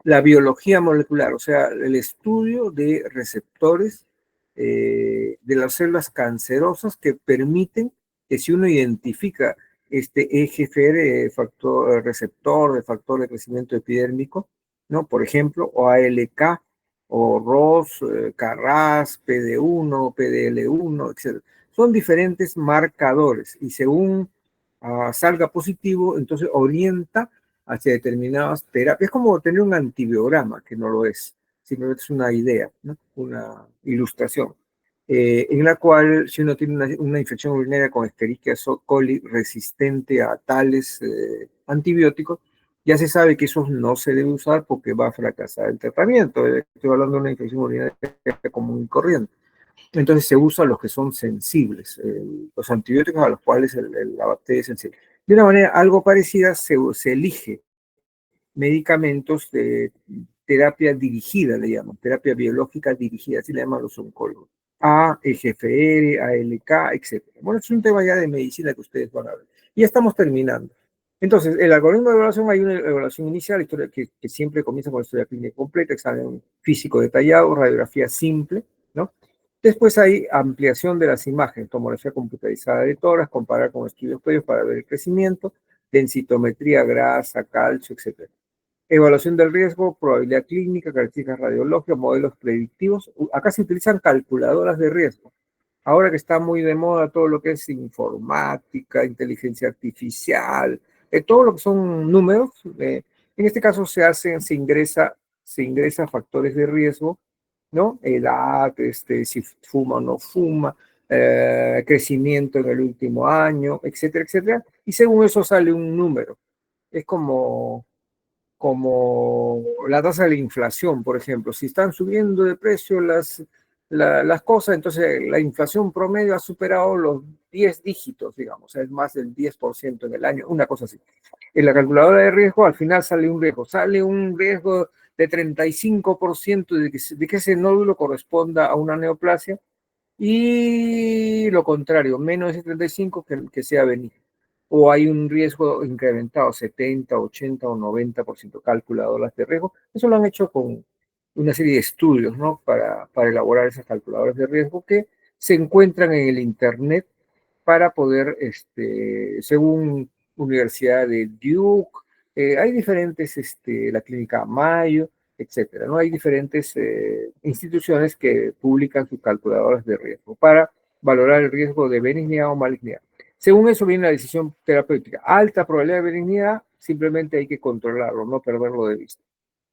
La biología molecular, o sea, el estudio de receptores de las células cancerosas que permiten que si uno identifica este EGFR, receptor de factor de crecimiento epidérmico, ¿no? Por ejemplo, o ALK, o ROS, KRAS, PD1, PDL1, etc. Son diferentes marcadores y según salga positivo, entonces orienta hacia determinadas terapias. Es como tener un antibiograma, que no lo es, simplemente es una idea, ¿no? Una ilustración, en la cual si uno tiene una infección urinaria con Escherichia coli resistente a tales antibióticos, ya se sabe que eso no se debe usar porque va a fracasar el tratamiento. Estoy hablando de una infección urinaria común y corriente. Entonces se usa los que son sensibles, los antibióticos a los cuales la bacteria es sensible. De una manera algo parecida se elige medicamentos de terapia dirigida, le llaman, terapia biológica dirigida, así le llaman los oncólogos. EGFR, ALK, etc. Bueno, es un tema ya de medicina que ustedes van a ver. Y ya estamos terminando. Entonces, el algoritmo de evaluación, hay una evaluación inicial, historia que siempre comienza con la historia clínica completa, examen físico detallado, radiografía simple, ¿no? Después hay ampliación de las imágenes, tomografía computarizada de tórax, comparar con estudios previos para ver el crecimiento, densitometría, grasa, calcio, etc. Evaluación del riesgo, probabilidad clínica, características radiológicas, modelos predictivos. Acá se utilizan calculadoras de riesgo. Ahora que está muy de moda todo lo que es informática, inteligencia artificial, todo lo que son números, en este caso se ingresa factores de riesgo, ¿no? Edad, si fuma o no fuma, crecimiento en el último año, etcétera, etcétera. Y según eso sale un número. Es como la tasa de la inflación, por ejemplo. Si están subiendo de precio las cosas, entonces la inflación promedio ha superado los 10 dígitos, digamos, es más del 10% en el año, una cosa así. En la calculadora de riesgo, al final sale un riesgo de 35% de que ese nódulo corresponda a una neoplasia, y lo contrario, menos ese 35 que sea benigno. O hay un riesgo incrementado, 70, 80 o 90% calculadoras de riesgo. Eso lo han hecho con una serie de estudios, ¿no? Para elaborar esas calculadoras de riesgo que se encuentran en el Internet para poder, según Universidad de Duke, hay diferentes, la Clínica Mayo, etcétera, ¿no? Hay diferentes instituciones que publican sus calculadoras de riesgo para valorar el riesgo de benignidad o malignidad. Según eso viene la decisión terapéutica. Alta probabilidad de benignidad, simplemente hay que controlarlo, no perderlo de vista.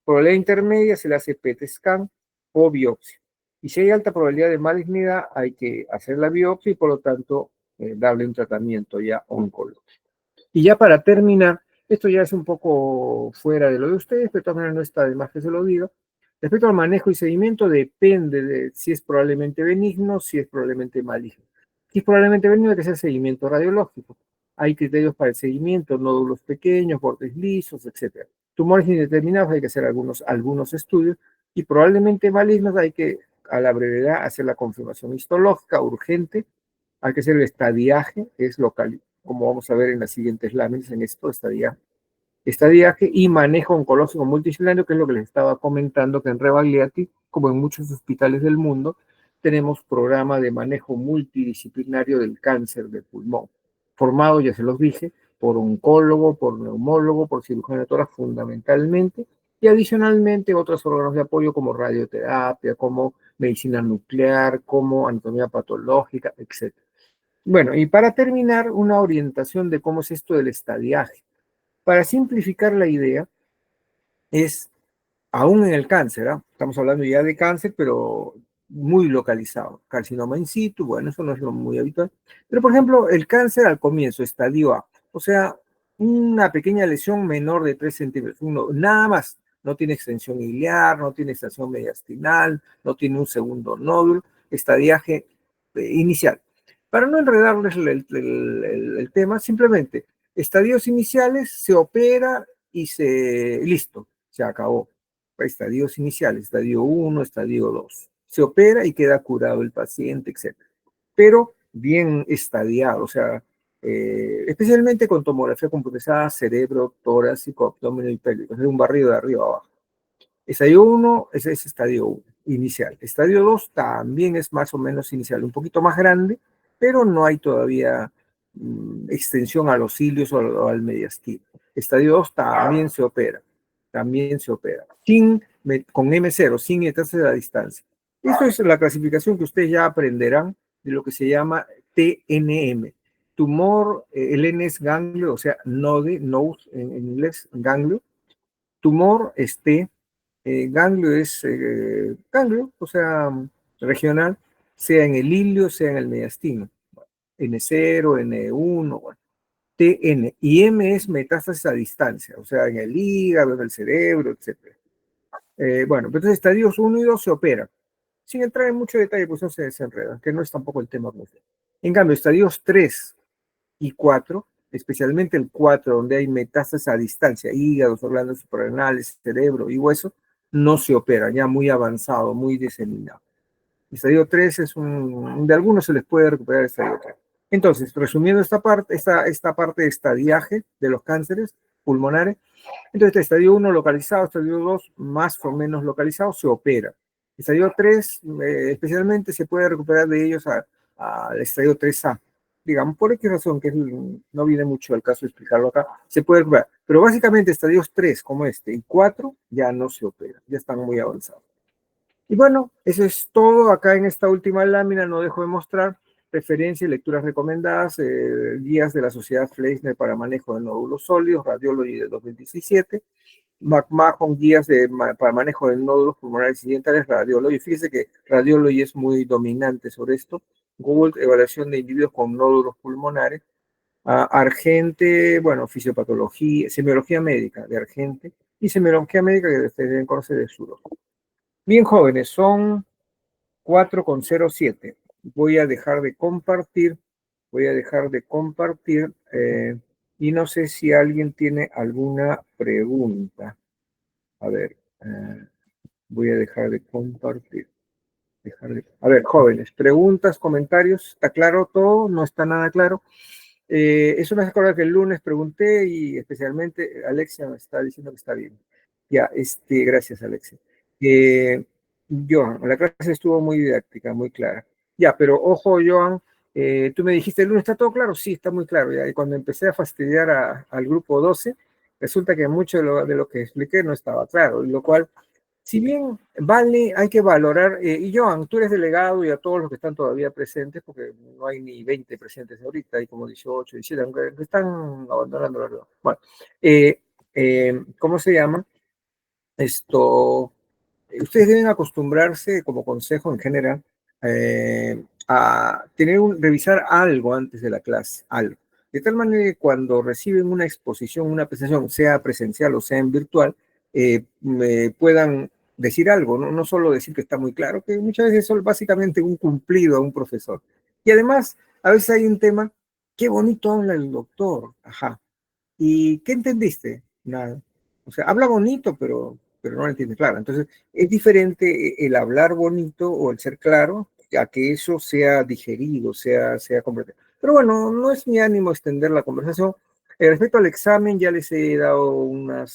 Probabilidad intermedia se le hace PET scan o biopsia. Y si hay alta probabilidad de malignidad, hay que hacer la biopsia y por lo tanto darle un tratamiento ya oncológico. Y ya para terminar, esto ya es un poco fuera de lo de ustedes, pero de todas maneras no está de más que se lo diga. Respecto al manejo y seguimiento, depende de si es probablemente benigno, si es probablemente maligno. Si es probablemente benigno, hay que hacer seguimiento radiológico. Hay criterios para el seguimiento, nódulos pequeños, bordes lisos, etc. Tumores indeterminados, hay que hacer algunos estudios, y probablemente malignos hay que, a la brevedad, hacer la confirmación histológica urgente. Hay que hacer el estadiaje, que es local, como vamos a ver en las siguientes láminas, en esto, estadiaje y manejo oncológico multidisciplinario, que es lo que les estaba comentando, que en Rebagliati, como en muchos hospitales del mundo, tenemos programa de manejo multidisciplinario del cáncer de pulmón, formado, ya se los dije, por oncólogo, por neumólogo, por cirujano de tórax fundamentalmente, y adicionalmente otros órganos de apoyo como radioterapia, como medicina nuclear, como anatomía patológica, etc. Bueno, y para terminar, una orientación de cómo es esto del estadiaje. Para simplificar la idea, es aún en el cáncer, ¿ah? Estamos hablando ya de cáncer, pero muy localizado. Carcinoma in situ, bueno, eso no es lo muy habitual. Pero, por ejemplo, el cáncer al comienzo, estadio A, o sea, una pequeña lesión menor de 3 centímetros, nada más. No tiene extensión iliar, no tiene extensión mediastinal, no tiene un segundo nódulo, estadiaje inicial. Para no enredarles el tema, simplemente, estadios iniciales, se opera y listo, se acabó. Estadios iniciales, estadio 1, estadio 2. Se opera y queda curado el paciente, etc. Pero bien estadiado, o sea, especialmente con tomografía computarizada, cerebro, torácico, abdomen y pélvico, es un barrido de arriba a abajo. Estadio 1 es estadio 1, inicial. Estadio 2 también es más o menos inicial, un poquito más grande, pero no hay todavía extensión a los cilios o al mediastino. Estadio 2 también se opera, con M0, sin metástasis a la distancia. Esto es la clasificación que ustedes ya aprenderán de lo que se llama TNM. Tumor, el N es ganglio, o sea, node en inglés, ganglio. Tumor, ganglio es ganglio, o sea, regional, sea en el hilio, sea en el mediastino. N0, N1, bueno, TN. Y M es metástasis a distancia, o sea, en el hígado, en el cerebro, etc. Bueno, entonces estadios 1 y 2 se operan. Sin entrar en mucho detalle, pues no se desenredan, que no es tampoco el tema. En cambio, estadios 3 y 4, especialmente el 4, donde hay metástasis a distancia, hígados, órganos suprarrenales, cerebro y hueso, no se opera, ya muy avanzado, muy diseminado. Estadio 3 de algunos se les puede recuperar estadio 3. Entonces, resumiendo esta parte de estadiaje de los cánceres pulmonares, entonces estadio 1 localizado, estadio 2 más o menos localizado, se opera. Estadio 3, especialmente, se puede recuperar de ellos al estadio 3A. Digamos, por qué razón, que no viene mucho al caso de explicarlo acá, se puede recuperar. Pero básicamente estadios 3 como este y 4 ya no se operan, ya están muy avanzados. Y bueno, eso es todo acá en esta última lámina. No dejo de mostrar referencias y lecturas recomendadas, guías de la Sociedad Fleisner para manejo de nódulos sólidos, Radiology de 2017, McMahon, guías para manejo de nódulos pulmonares incidentales, Radiology. Fíjese que Radiology es muy dominante sobre esto. Google, evaluación de individuos con nódulos pulmonares. Argente, bueno, fisiopatología, semiología médica de Argente y semiología médica que ustedes deben conocer de Suro. Bien, jóvenes, son 4:07. Voy a dejar de compartir, y no sé si alguien tiene alguna pregunta. A ver, voy a dejar de compartir. A ver, jóvenes, preguntas, comentarios, ¿está claro todo? ¿No está nada claro? Eso me hace acordar que el lunes pregunté y especialmente Alexia me está diciendo que está bien. Ya, gracias, Alexia. Joan, la clase estuvo muy didáctica, muy clara. Ya, pero ojo, Joan, tú me dijiste el lunes, ¿está todo claro? Sí, está muy claro. Ya, y cuando empecé a fastidiar al grupo 12, resulta que mucho de lo que expliqué no estaba claro, lo cual, si bien vale, hay que valorar, y Joan, tú eres delegado y a todos los que están todavía presentes, porque no hay ni 20 presentes ahorita, hay como 18, 17, aunque están abandonando la reunión. Bueno, ¿cómo se llama? Ustedes deben acostumbrarse, como consejo en general, a revisar algo antes de la clase, algo. De tal manera que cuando reciben una exposición, una presentación, sea presencial o sea en virtual, me puedan decir algo, no solo decir que está muy claro, que muchas veces es básicamente un cumplido a un profesor. Y además, a veces hay un tema, qué bonito habla el doctor, ajá. ¿Y qué entendiste? Nada. O sea, habla bonito, pero no lo entiende claro. Entonces, es diferente el hablar bonito o el ser claro a que eso sea digerido, sea comprendido. Pero bueno, no es mi ánimo extender la conversación. Respecto al examen, ya les he dado unas